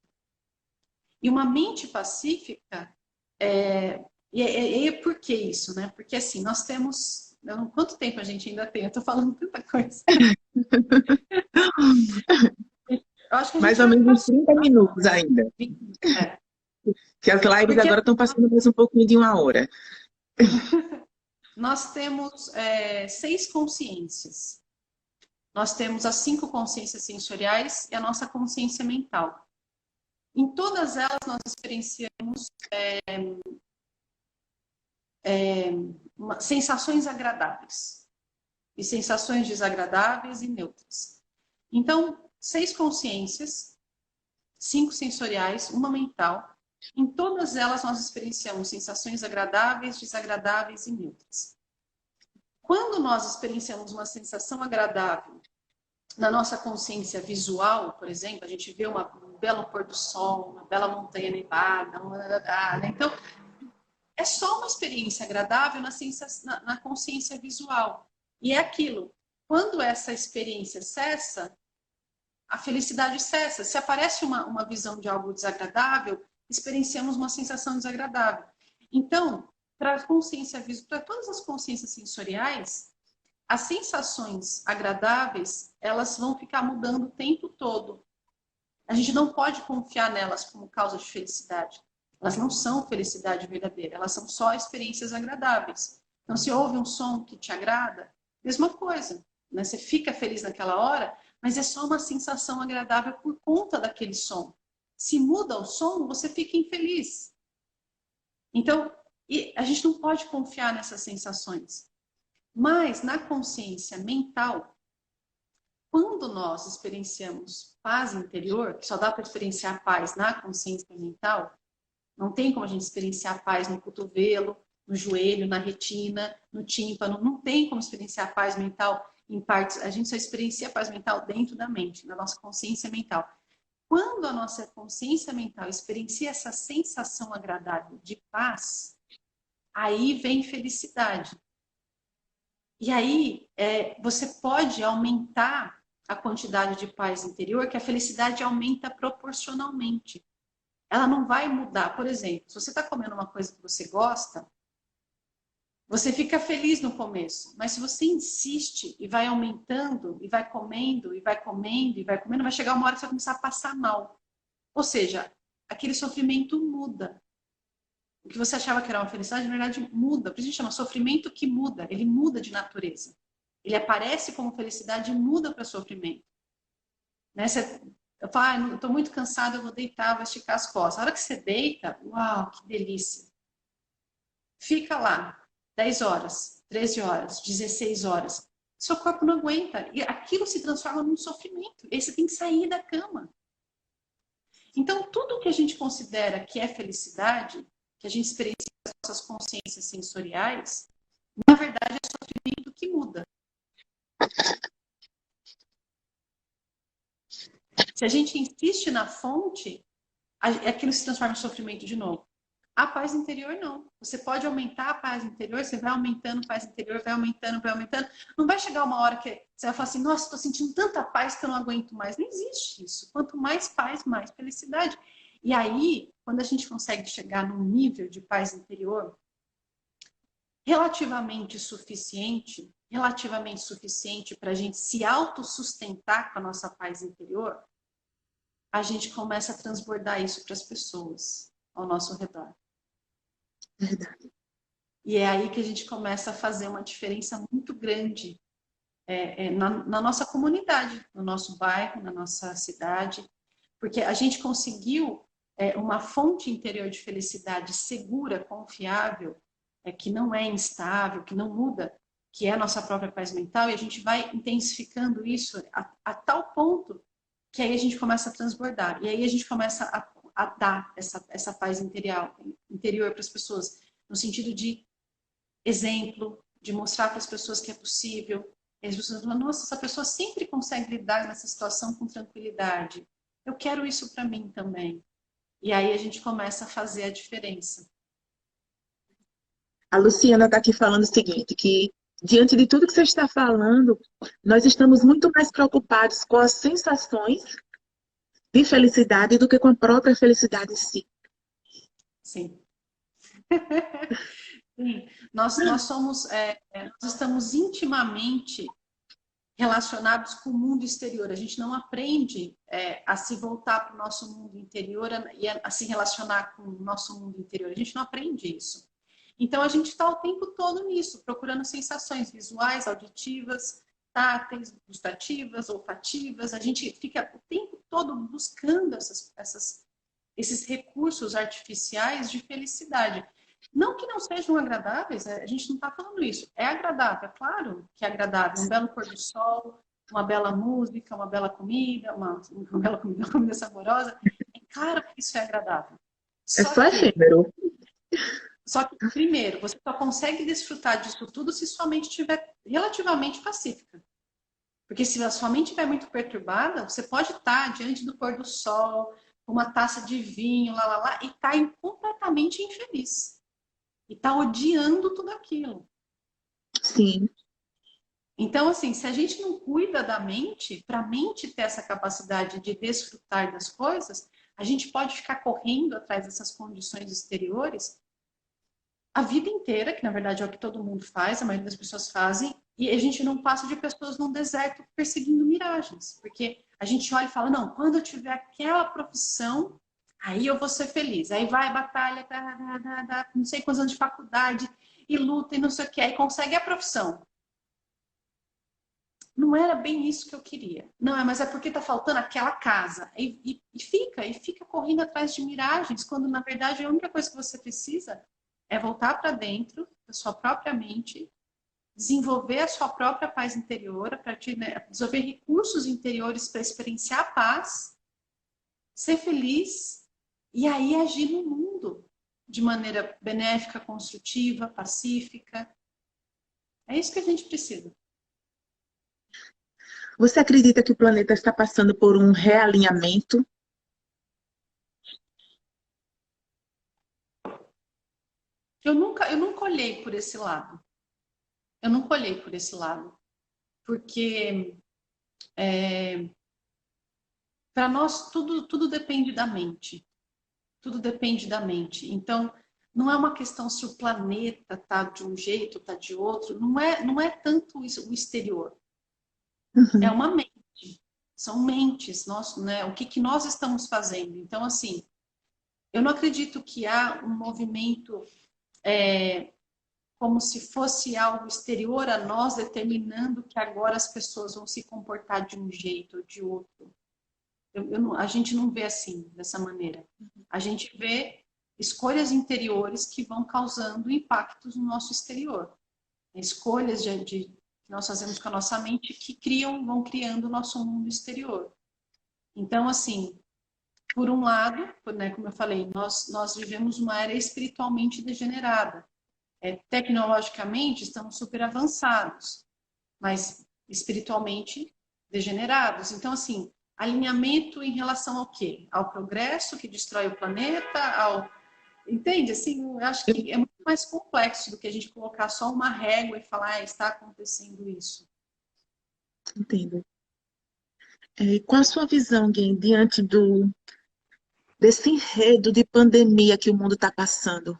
E uma mente pacífica, por que isso, né? Porque assim, nós temos... Quanto tempo a gente ainda tem? Eu tô falando tanta coisa. Eu acho que a
Mais
gente
ou
vai
menos uns 30
passar.
minutos ainda.
É.
Que as lives
Porque
agora estão passando mais um pouquinho de uma hora.
nós temos 6 consciências. Nós temos as 5 consciências sensoriais e a nossa consciência mental. Em todas elas nós experienciamos sensações agradáveis e sensações desagradáveis e neutras. Então, 6 consciências, 5 sensoriais, uma mental. Em todas elas nós experienciamos sensações agradáveis, desagradáveis e neutras. Quando nós experienciamos uma sensação agradável na nossa consciência visual, por exemplo, a gente vê um belo pôr do sol, uma bela montanha nevada, né? Então, é só uma experiência agradável na consciência visual. E é aquilo. Quando essa experiência cessa, a felicidade cessa. Se aparece uma visão de algo desagradável, experienciamos uma sensação desagradável. Então, para a consciência visual, para todas as consciências sensoriais, as sensações agradáveis, elas vão ficar mudando o tempo todo. A gente não pode confiar nelas como causa de felicidade. Elas não são felicidade verdadeira, elas são só experiências agradáveis. Então, se ouve um som que te agrada, mesma coisa, né? Você fica feliz naquela hora, mas é só uma sensação agradável por conta daquele som. Se muda o som, você fica infeliz. Então, a gente não pode confiar nessas sensações. Mas na consciência mental, quando nós experienciamos paz interior, que só dá para experienciar paz na consciência mental, não tem como a gente experienciar paz no cotovelo, no joelho, na retina, no tímpano, não tem como experienciar paz mental em partes. A gente só experiencia paz mental dentro da mente, na nossa consciência mental. Quando a nossa consciência mental experiencia essa sensação agradável de paz, aí vem felicidade. E aí você pode aumentar a quantidade de paz interior, que a felicidade aumenta proporcionalmente. Ela não vai mudar. Por exemplo, se você está comendo uma coisa que você gosta, você fica feliz no começo. Mas se você insiste e vai aumentando, e vai comendo, e vai comendo, e vai comendo, vai chegar uma hora que você vai começar a passar mal. Ou seja, aquele sofrimento muda. O que você achava que era uma felicidade, na verdade, muda. Por isso a gente chama sofrimento que muda. Ele muda de natureza. Ele aparece como felicidade e muda para sofrimento. Né? Eu falo, eu estou muito cansada, eu vou deitar, vou esticar as costas. A hora que você deita, uau, que delícia. Fica lá, 10 horas, 13 horas, 16 horas. Seu corpo não aguenta. E aquilo se transforma num sofrimento. E aí você tem que sair da cama. Então, tudo que a gente considera que é felicidade, que a gente experiencia as nossas consciências sensoriais, na verdade é sofrimento que muda. Se a gente insiste na fonte, aquilo se transforma em sofrimento de novo. A paz interior não. Você pode aumentar a paz interior, você vai aumentando a paz interior, vai aumentando, vai aumentando. Não vai chegar uma hora que você vai falar assim, nossa, estou sentindo tanta paz que eu não aguento mais. Não existe isso. Quanto mais paz, mais felicidade. E aí, quando a gente consegue chegar num nível de paz interior relativamente suficiente para a gente se autossustentar com a nossa paz interior, a gente começa a transbordar isso para as pessoas ao nosso redor.
Verdade.
E é aí que a gente começa a fazer uma diferença muito grande na nossa comunidade, no nosso bairro, na nossa cidade, porque a gente conseguiu uma fonte interior de felicidade segura, confiável, que não é instável, que não muda, que é a nossa própria paz mental, e a gente vai intensificando isso a tal ponto que aí a gente começa a transbordar. E aí a gente começa a dar essa paz interior para as pessoas, no sentido de exemplo, de mostrar para as pessoas que é possível. E as pessoas falam, nossa, essa pessoa sempre consegue lidar nessa situação com tranquilidade. Eu quero isso para mim também. E aí a gente começa a fazer a diferença.
A Luciana está aqui falando o seguinte, que diante de tudo que você está falando, nós estamos muito mais preocupados com as sensações de felicidade do que com a própria felicidade em si.
Sim. Sim. Nós somos, nós estamos intimamente relacionados com o mundo exterior. A gente não aprende a se voltar para o nosso mundo interior e a se relacionar com o nosso mundo interior. A gente não aprende isso. Então, a gente está o tempo todo nisso, procurando sensações visuais, auditivas, táteis, gustativas, olfativas. A gente fica o tempo todo buscando esses recursos artificiais de felicidade. Não que não sejam agradáveis, a gente não está falando isso. É agradável, é claro que é agradável. Um belo pôr do sol, uma bela música, uma bela comida, uma bela comida, uma comida saborosa. É claro que isso é agradável.
É só efêmero.
Só que, primeiro, você só consegue desfrutar disso tudo se sua mente estiver relativamente pacífica. Porque se a sua mente estiver muito perturbada, você pode estar diante do pôr do sol, com uma taça de vinho, e estar completamente infeliz. E estar odiando tudo aquilo.
Sim.
Então, assim, se a gente não cuida da mente, para a mente ter essa capacidade de desfrutar das coisas, a gente pode ficar correndo atrás dessas condições exteriores a vida inteira, que na verdade é o que todo mundo faz, a maioria das pessoas fazem, e a gente não passa de pessoas num deserto perseguindo miragens. Porque a gente olha e fala, não, quando eu tiver aquela profissão, Aí eu vou ser feliz. Aí vai, batalha, não sei quantos anos de faculdade, e luta, e não sei o que, aí consegue a profissão. Não era bem isso que eu queria. Não, mas é porque tá faltando aquela casa. E fica correndo atrás de miragens, quando na verdade a única coisa que você precisa é voltar para dentro da sua própria mente, desenvolver a sua própria paz interior, a partir, né, desenvolver recursos interiores para experienciar a paz, ser feliz e aí agir no mundo de maneira benéfica, construtiva, pacífica. É isso que a gente precisa.
Você acredita que o planeta está passando por um realinhamento?
Eu nunca olhei por esse lado. Eu nunca olhei por esse lado. Porque para nós tudo depende da mente. Tudo depende da mente. Então, não é uma questão se o planeta está de um jeito, está de outro. Não é tanto isso, o exterior. É
Uhum.
uma mente. São mentes, né? O que nós estamos fazendo. Então, assim, eu não acredito que há um movimento como se fosse algo exterior a nós determinando que agora as pessoas vão se comportar de um jeito ou de outro. A gente não vê assim, dessa maneira. A gente vê escolhas interiores que vão causando impactos no nosso exterior. Escolhas que nós fazemos com a nossa mente que vão criando o nosso mundo exterior. Então, assim, por um lado, né, como eu falei, nós vivemos uma era espiritualmente degenerada. Tecnologicamente, estamos super avançados, mas espiritualmente degenerados. Então, assim, alinhamento em relação ao quê? Ao progresso que destrói o planeta, Entende? Assim, eu acho
Eu
que é muito mais complexo do que a gente colocar só uma régua e falar, está acontecendo isso.
entendo. Qual a sua visão, Gui, diante desse enredo de pandemia que o mundo está passando?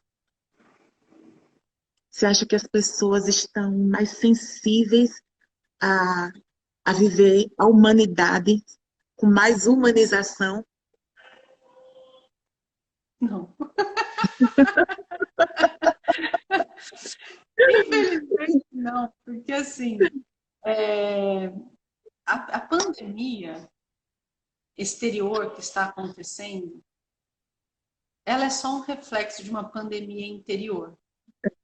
Você acha que as pessoas estão mais sensíveis a, a viver a humanidade com mais humanização?
Não. Infelizmente, não. Porque, assim, é, a pandemia exterior que está acontecendo, ela é só um reflexo de uma pandemia interior,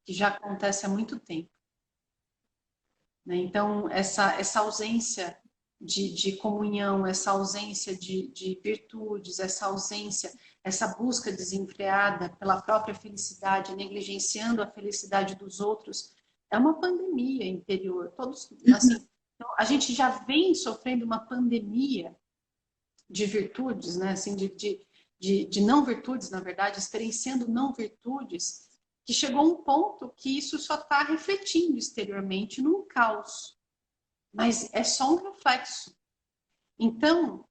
que já acontece há muito tempo. Né? Então, essa ausência de comunhão, essa ausência de virtudes, essa ausência, essa busca desenfreada pela própria felicidade, negligenciando a felicidade dos outros, é uma pandemia interior. Todos, assim, então, a gente já vem sofrendo uma pandemia de virtudes, né? Assim, de não virtudes, na verdade, experienciando não virtudes, que chegou a um ponto que isso só está refletindo exteriormente num caos. Mas é só um reflexo. Então,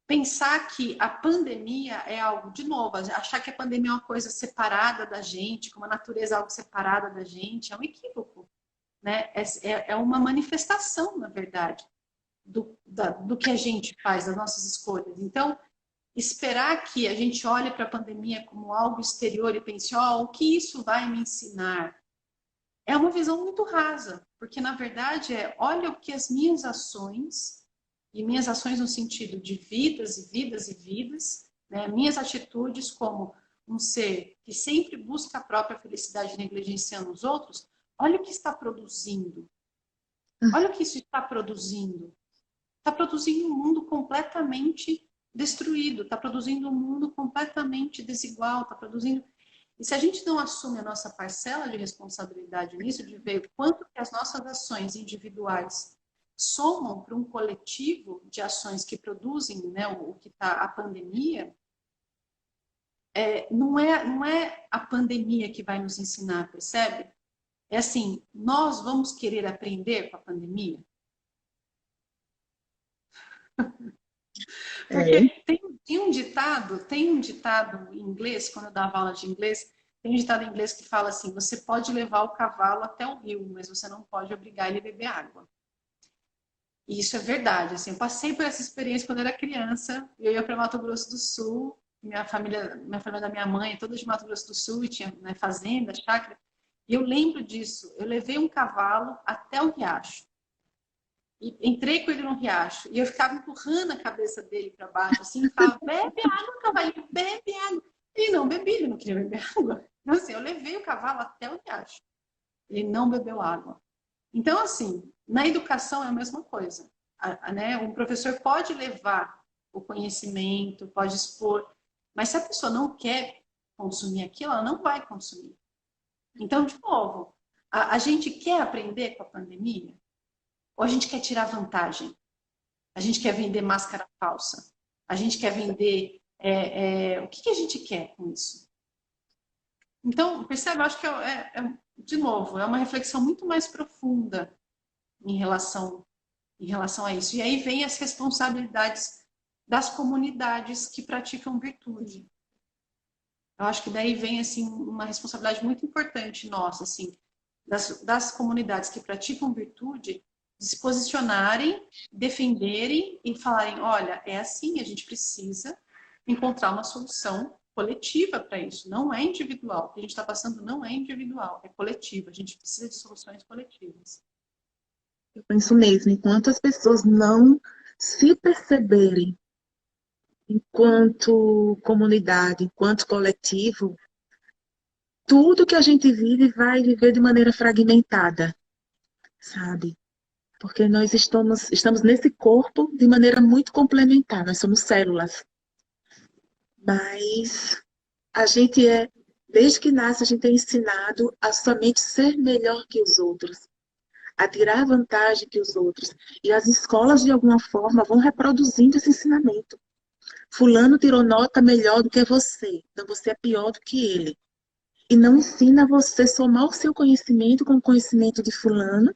pensar que a pandemia é algo, de novo, achar que a pandemia é uma coisa separada da gente, como a natureza é algo separada da gente, é um equívoco. Né? É uma manifestação, na verdade, do que a gente faz, das nossas escolhas. Então, esperar que a gente olhe para a pandemia como algo exterior e pense, o que isso vai me ensinar? É uma visão muito rasa, porque na verdade olha o que as minhas ações, e minhas ações no sentido de vidas e vidas e vidas, né, minhas atitudes como um ser que sempre busca a própria felicidade negligenciando os outros, olha o que está produzindo. Olha o que isso está produzindo. Está produzindo um mundo completamente destruído, está produzindo um mundo completamente desigual, está produzindo. E se a gente não assume a nossa parcela de responsabilidade nisso, de ver o quanto que as nossas ações individuais somam para um coletivo de ações que produzem, né, o que está a pandemia, não é a pandemia que vai nos ensinar, percebe? É assim, nós vamos querer aprender com a pandemia?
É,
Porque tem um ditado em inglês, quando eu dava aula de inglês, tem um ditado em inglês que fala assim: você pode levar o cavalo até o rio, mas você não pode obrigar ele a beber água. E isso é verdade. Assim, eu passei por essa experiência quando eu era criança. Eu ia para Mato Grosso do Sul minha família da minha mãe, toda de Mato Grosso do Sul, e tinha, né, fazenda, chácara. E eu lembro disso. Eu levei um cavalo até o riacho. E entrei com ele no riacho. E eu ficava empurrando a cabeça dele para baixo, assim, e falava, bebe água, cavalinho, bebe água. Ele não bebia, ele não queria beber água. Então, assim, eu levei o cavalo até o riacho. Ele não bebeu água. Então, assim, na educação é a mesma coisa. Né? Um professor pode levar o conhecimento, pode expor, mas se a pessoa não quer consumir aquilo, ela não vai consumir. Então, de novo, a gente quer aprender com a pandemia? Ou a gente quer tirar vantagem? A gente quer vender máscara falsa? A gente quer vender... o que a gente quer com isso? Então, percebe? Eu acho que de novo, é uma reflexão muito mais profunda em relação a isso. E aí vem as responsabilidades das comunidades que praticam virtude. Eu acho que daí vem assim uma responsabilidade muito importante nossa, assim, das comunidades que praticam virtude, de se posicionarem, defenderem e falarem, olha, é assim, a gente precisa encontrar uma solução coletiva para isso, não é individual. O que a gente está passando não é individual, é coletivo. A gente precisa de soluções coletivas.
Eu penso mesmo, enquanto as pessoas não se perceberem enquanto comunidade, enquanto coletivo, tudo que a gente vive vai viver de maneira fragmentada, sabe? Porque nós estamos nesse corpo de maneira muito complementar, nós somos células. Mas a gente desde que nasce, a gente é ensinado a somente ser melhor que os outros, a tirar vantagem que os outros. E as escolas, de alguma forma, vão reproduzindo esse ensinamento. Fulano tirou nota melhor do que você, então você é pior do que ele. E não ensina você somar o seu conhecimento com o conhecimento de fulano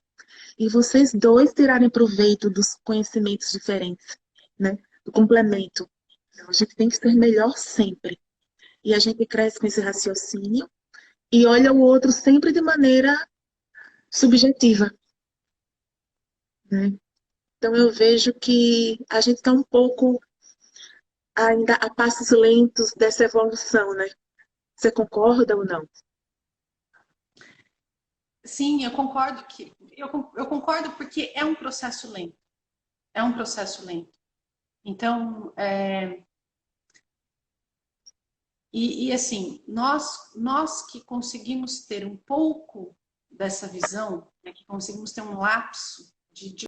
e vocês dois tirarem proveito dos conhecimentos diferentes, né? Do complemento. Então, a gente tem que ser melhor sempre. E a gente cresce com esse raciocínio e olha o outro sempre de maneira subjetiva, né? Então eu vejo que a gente está um pouco ainda a passos lentos dessa evolução, né? Você concorda ou não?
Sim, eu concordo eu concordo porque é um processo lento. É um processo lento. Então, assim, nós que conseguimos ter um pouco dessa visão, né, que conseguimos ter um lapso de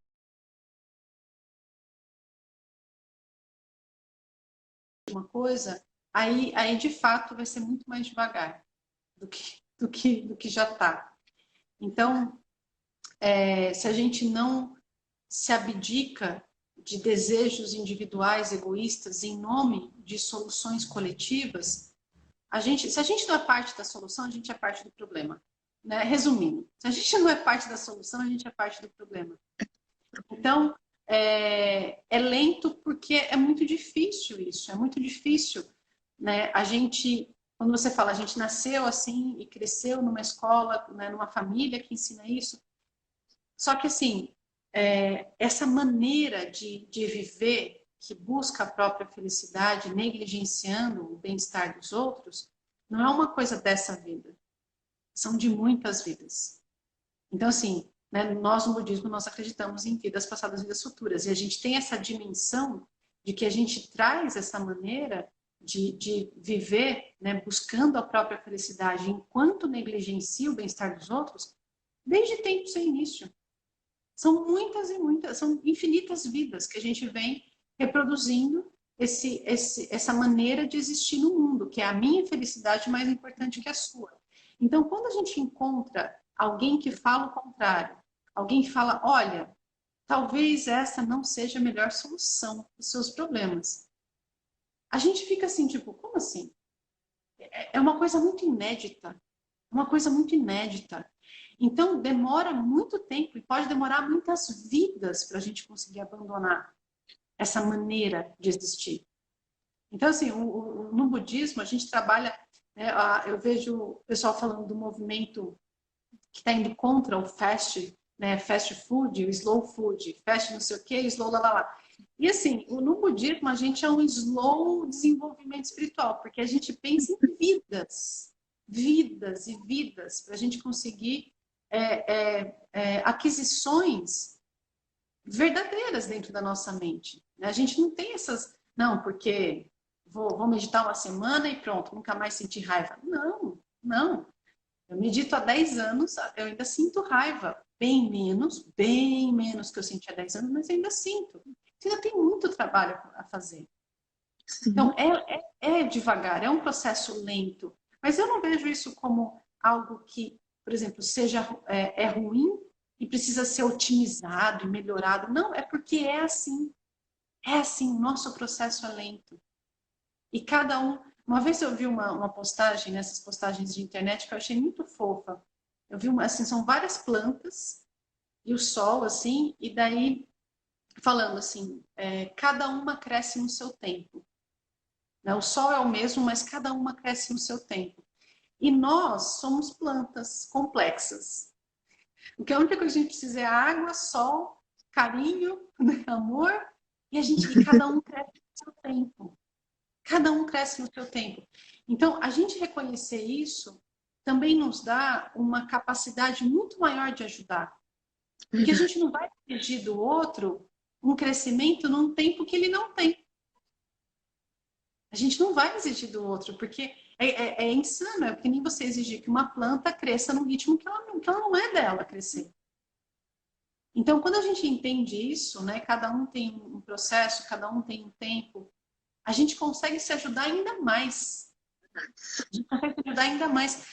uma coisa, aí de fato vai ser muito mais devagar do que já está. Então, se a gente não se abdica de desejos individuais, egoístas, em nome de soluções coletivas, se a gente não é parte da solução, a gente é parte do problema. Né? Resumindo, se a gente não é parte da solução, a gente é parte do problema. Então, é lento porque é muito difícil isso, é muito difícil. Né? Quando você fala, a gente nasceu assim e cresceu numa escola, né, numa família que ensina isso. Só que, assim, essa maneira de viver que busca a própria felicidade, negligenciando o bem-estar dos outros, não é uma coisa dessa vida. São de muitas vidas. Então, assim, né, nós no budismo, nós acreditamos em vidas passadas, vidas futuras. E a gente tem essa dimensão de que a gente traz essa maneira de viver, né, buscando a própria felicidade enquanto negligencia o bem-estar dos outros, desde tempo sem início. São muitas e muitas, são infinitas vidas que a gente vem reproduzindo essa maneira de existir no mundo, que é a minha felicidade mais importante que a sua. Então, quando a gente encontra alguém que fala o contrário, alguém que fala, olha, talvez essa não seja a melhor solução dos seus problemas, a gente fica assim, tipo, como assim? É uma coisa muito inédita, uma coisa muito inédita. Então, demora muito tempo e pode demorar muitas vidas para a gente conseguir abandonar essa maneira de existir. Então, assim, no budismo, a gente trabalha, né, eu vejo o pessoal falando do movimento que está indo contra o fast, né, fast food, o slow food, fast não sei o quê, slow lá, lá, lá. E assim, no budismo a gente é um slow desenvolvimento espiritual, porque a gente pensa em vidas, vidas e vidas, para a gente conseguir aquisições verdadeiras dentro da nossa mente. A gente não tem essas, não, porque vou meditar uma semana e pronto, nunca mais sentir raiva. Não, não. Eu medito há 10 anos, eu ainda sinto raiva. Bem menos que eu sentia há 10 anos, mas ainda sinto. Ainda tem muito trabalho a fazer.
Sim.
Então, é devagar, é um processo lento. Mas eu não vejo isso como algo que, por exemplo, seja ruim e precisa ser otimizado e melhorado. Não, é porque é assim. É assim, o nosso processo é lento. E cada um... Uma vez eu vi uma postagem, nessas postagens de internet, que eu achei muito fofa. Eu vi, assim, são várias plantas e o sol, assim, e daí falando assim, cada uma cresce no seu tempo. Né? O sol é o mesmo, mas cada uma cresce no seu tempo. E nós somos plantas complexas. Porque a única coisa que a gente precisa é água, sol, carinho, né? Amor, e cada um cresce no seu tempo. Cada um cresce no seu tempo. Então, a gente reconhecer isso também nos dá uma capacidade muito maior de ajudar. Porque a gente não vai exigir do outro um crescimento num tempo que ele não tem. A gente não vai exigir do outro, porque é insano, é que nem você exigir que uma planta cresça no ritmo que ela não é dela crescer. Então, quando a gente entende isso, né, cada um tem um processo, cada um tem um tempo, a gente consegue se ajudar ainda mais. A gente consegue se ajudar ainda mais.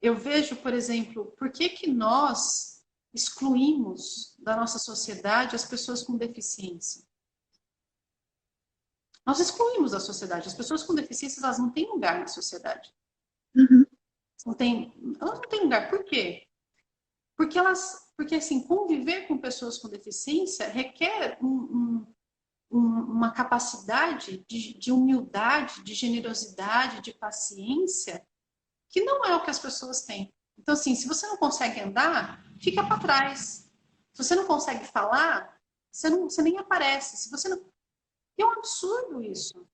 Eu vejo, por exemplo, por que nós excluímos da nossa sociedade as pessoas com deficiência? Nós excluímos da sociedade. As pessoas com deficiência, elas não têm lugar na sociedade.
Uhum.
Elas não têm lugar. Por quê? Porque assim, conviver com pessoas com deficiência requer uma capacidade de humildade, de generosidade, de paciência, que não é o que as pessoas têm. Então, assim, se você não consegue andar, fica para trás. Se você não consegue falar, você nem aparece. Se você não... É um absurdo isso.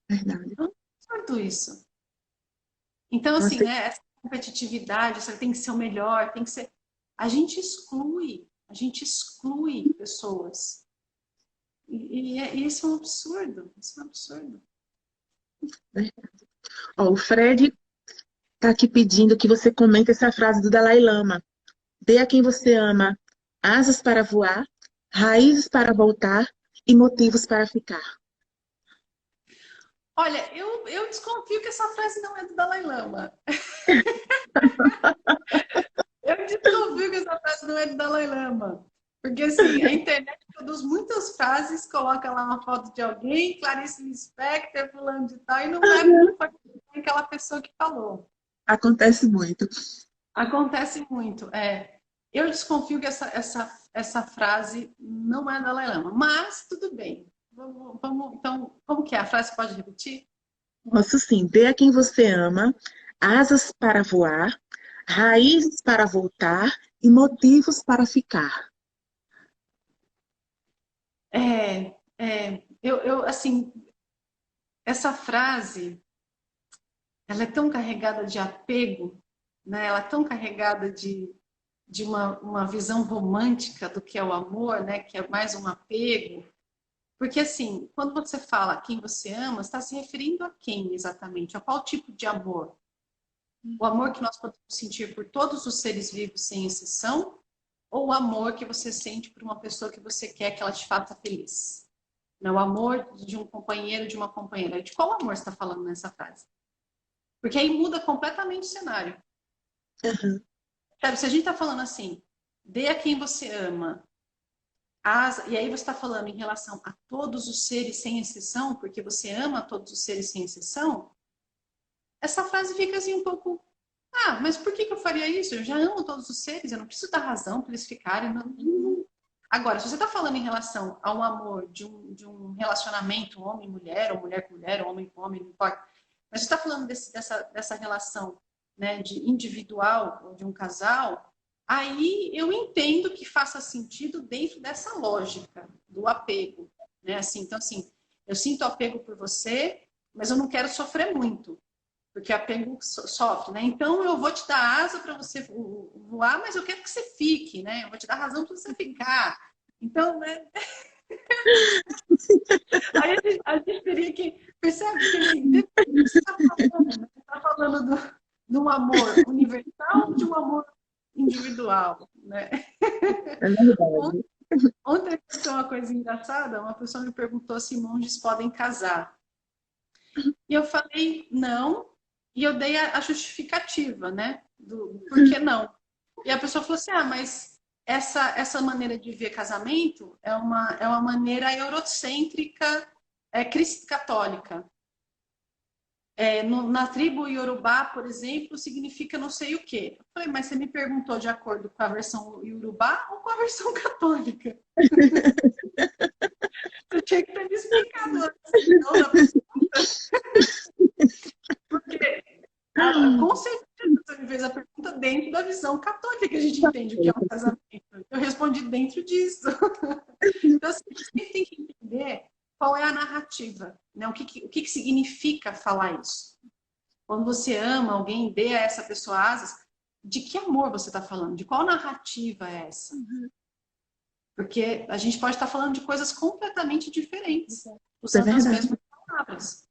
Verdade.
É um absurdo isso. Então, assim,
Nossa,
né, essa competitividade, você tem que ser o melhor, tem que ser... A gente exclui pessoas. E isso é um absurdo. Isso é um absurdo.
ó, o Fred está aqui pedindo que você comente essa frase do Dalai Lama. Dê a quem você ama asas para voar, raízes para voltar e motivos para ficar.
Olha, eu desconfio que essa frase não é do Dalai Lama. Eu desconfio que essa frase não é do Dalai Lama. Porque, assim, a internet produz muitas frases, coloca lá uma foto de alguém, Clarice Lispector, fulano de tal, e não foi aquela pessoa que falou.
Acontece muito.
Acontece muito. Eu desconfio que essa frase não é do Dalai Lama. Mas, tudo bem. Então, como que é? A frase pode repetir?
Posso sim. Dê a quem você ama asas para voar, raízes para voltar e motivos para ficar.
Assim, essa frase, ela é tão carregada de apego, né? Ela é tão carregada de uma visão romântica do que é o amor, né? Que é mais um apego. Porque, assim, quando você fala quem você ama, você está se referindo a quem exatamente? A qual tipo de amor? O amor que nós podemos sentir por todos os seres vivos, sem exceção? Ou o amor que você sente por uma pessoa que você quer que ela te faça feliz? Não, o amor de um companheiro, de uma companheira. De qual amor você está falando nessa frase? Porque aí muda completamente o cenário.
Uhum.
Sabe, se a gente está falando assim, dê a quem você ama, e aí você está falando em relação a todos os seres sem exceção, porque você ama todos os seres sem exceção, essa frase fica assim um pouco... Ah, mas por que eu faria isso? Eu já amo todos os seres, eu não preciso dar razão para eles ficarem. Agora, se você está falando em relação ao amor de um relacionamento homem-mulher, ou mulher com mulher, ou homem com homem, não importa. Mas você está falando dessa relação, né, de individual, ou de um casal, aí eu entendo que faça sentido dentro dessa lógica. do apego, né? Assim, então, assim, eu sinto apego por você, mas eu não quero sofrer muito, porque apego sofre, né? Então, eu vou te dar asa para você voar, mas eu quero que você fique, né? Eu vou te dar razão para você ficar. Então, né? Aí a gente teria que... Percebe que, assim, depende do que você está falando, né? Você está falando de um amor universal ou de um amor individual, né?
É verdade.
Ontem aconteceu uma coisa engraçada, uma pessoa me perguntou se monges podem casar. E eu falei não, e eu dei a justificativa, né? Do por que não. E a pessoa falou assim, mas essa maneira de ver casamento é uma maneira eurocêntrica, católica. Na tribo Yorubá, por exemplo, significa não sei o quê. Eu falei, mas você me perguntou de acordo com a versão Yorubá ou com a versão católica? Você tinha que ter me explicado antes, então, da pergunta. Porque, com certeza, você me fez a pergunta dentro da visão católica, que a gente entende o que é um casamento. Eu respondi dentro disso. Então, assim, a gente sempre tem que entender qual é a narrativa, né? O que significa falar isso. Quando você ama alguém, dê a essa pessoa asas, de que amor você está falando? De qual narrativa é essa? Porque a gente pode estar falando de coisas completamente diferentes, usando as mesmas palavras.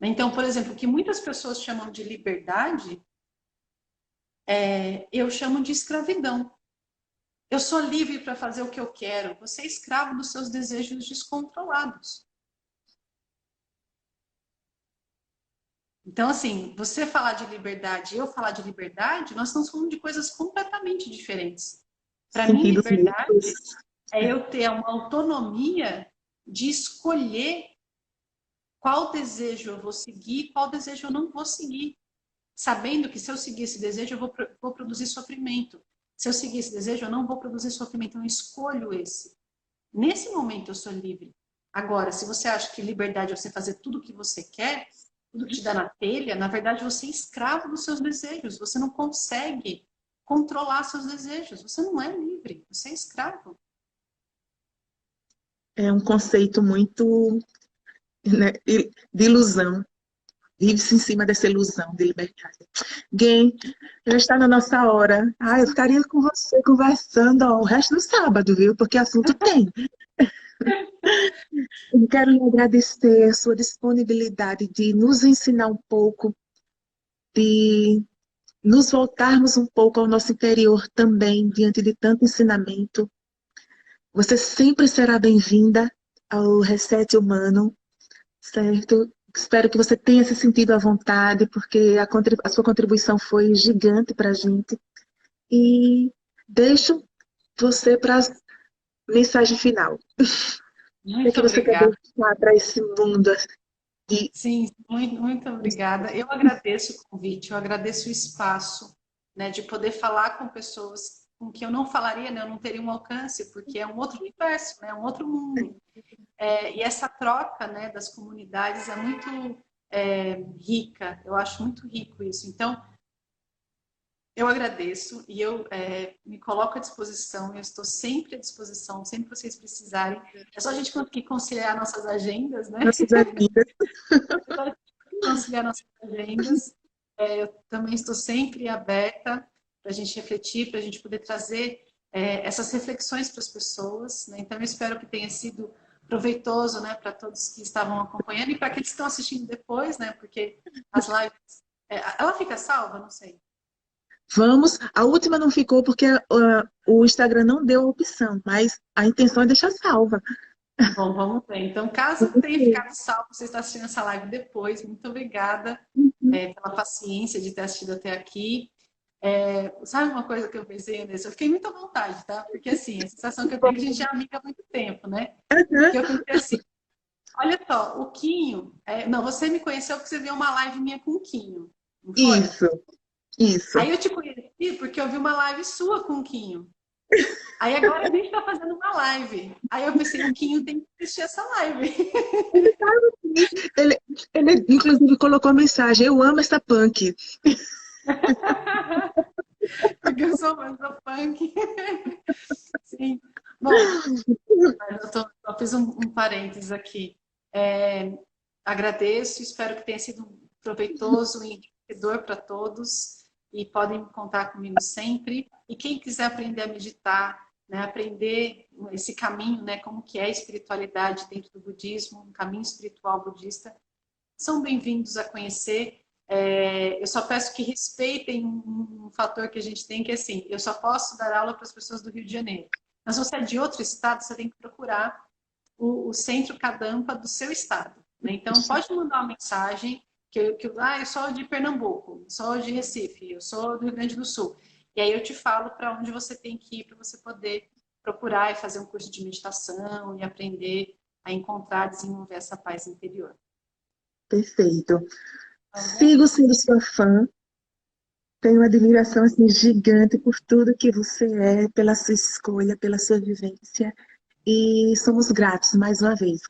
Então, por exemplo, o que muitas pessoas chamam de liberdade, eu chamo de escravidão. Eu sou livre para fazer o que eu quero. Você é escravo dos seus desejos descontrolados. Então, assim, você falar de liberdade e eu falar de liberdade, nós estamos falando de coisas completamente diferentes. Para mim, liberdade é eu ter uma autonomia de escolher qual desejo eu vou seguir, qual desejo eu não vou seguir. Sabendo que se eu seguir esse desejo, eu vou produzir sofrimento. Se eu seguir esse desejo, eu não vou produzir sofrimento, eu escolho esse. Nesse momento eu sou livre. Agora, se você acha que liberdade é você fazer tudo o que você quer, tudo que te dá na telha, na verdade você é escravo dos seus desejos. Você não consegue controlar seus desejos. Você não é livre, você é escravo.
É um conceito muito, né, de ilusão. Vive-se em cima dessa ilusão de liberdade. Guen, já está na nossa hora. Eu ficaria com você conversando o resto do sábado, viu? Porque assunto tem. Eu quero lhe agradecer a sua disponibilidade de nos ensinar um pouco, de nos voltarmos um pouco ao nosso interior também, diante de tanto ensinamento. Você sempre será bem-vinda ao Reset Humano, certo? Espero que você tenha se sentido à vontade, porque a sua contribuição foi gigante para a gente. E deixo você para a mensagem final. O que é que você quer deixar para esse mundo?
Sim, muito obrigada. Eu agradeço o convite, eu agradeço o espaço, né, de poder falar com pessoas com que eu não falaria, né, eu não teria um alcance, porque é um outro universo, né, um outro mundo. E essa troca, né, das comunidades é muito rica, eu acho muito rico isso. Então, eu agradeço e eu me coloco à disposição, eu estou sempre à disposição, sempre que vocês precisarem. É só a gente conseguir conciliar nossas agendas, né?
Nossas agendas.
Conciliar nossas agendas. Eu também estou sempre aberta para a gente refletir, para a gente poder trazer essas reflexões para as pessoas, né? Então, eu espero que tenha sido proveitoso, né, para todos que estavam acompanhando e para aqueles que estão assistindo depois, né? Porque as lives... ela fica salva? Não sei.
Vamos, a última não ficou porque o Instagram não deu a opção, mas a intenção é deixar salva.
Bom, vamos ver. Então, caso tenha ficado salvo, você está assistindo essa live depois, muito obrigada pela paciência de ter assistido até aqui. Sabe uma coisa que eu pensei, Andressa? Eu fiquei muito à vontade, tá? Porque, assim, a sensação que eu tenho é que a gente é amiga há muito tempo, né? Porque eu pensei assim, olha só, o Quinho... não, você me conheceu porque você viu uma live minha com o Quinho, não foi?
Isso.
Aí eu te conheci porque eu vi uma live sua com o Quinho. Aí agora a gente está fazendo uma live. Aí eu pensei, o Quinho tem que assistir essa live.
Ele inclusive colocou mensagem, eu amo essa punk.
Porque eu sou punk. Sim. Bom, eu fiz um parênteses aqui. Agradeço, espero que tenha sido proveitoso e enriquecedor para todos e podem contar comigo sempre. E quem quiser aprender a meditar, né, aprender esse caminho, né, como que é a espiritualidade dentro do budismo, um caminho espiritual budista, são bem-vindos a conhecer. Eu só peço que respeitem um fator que a gente tem, que é assim, eu só posso dar aula para as pessoas do Rio de Janeiro. Mas se você é de outro estado, você tem que procurar o Centro Kadampa do seu estado. Né? Então, pode mandar uma mensagem eu sou de Pernambuco, sou de Recife, eu sou do Rio Grande do Sul. E aí eu te falo para onde você tem que ir para você poder procurar e fazer um curso de meditação e aprender a encontrar, desenvolver essa paz interior.
Perfeito. Sigo sendo sua fã. Tenho uma admiração assim, gigante por tudo que você é, pela sua escolha, pela sua vivência. E somos gratos mais uma vez.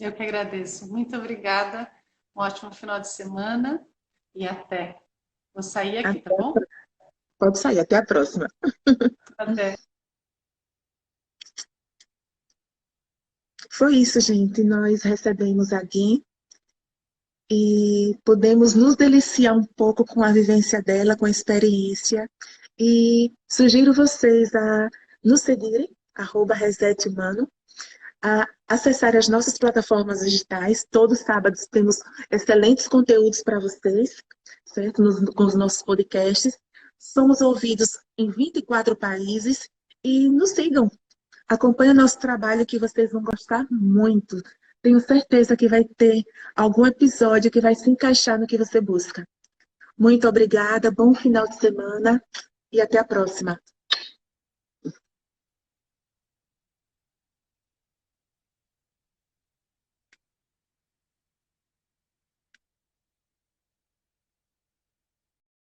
Eu que agradeço. Muito obrigada. Um ótimo final de semana e até. Vou sair aqui, tá bom?
Pode sair, até a próxima.
Até.
Foi isso, gente. Nós recebemos a Gui e podemos nos deliciar um pouco com a vivência dela, com a experiência. E sugiro vocês a nos seguirem, @resethumano, a acessar as nossas plataformas digitais. Todos os sábados temos excelentes conteúdos para vocês, certo? Com os nossos podcasts. Somos ouvidos em 24 países e nos sigam. Acompanhe o nosso trabalho que vocês vão gostar muito. Tenho certeza que vai ter algum episódio que vai se encaixar no que você busca. Muito obrigada, bom final de semana e até a próxima.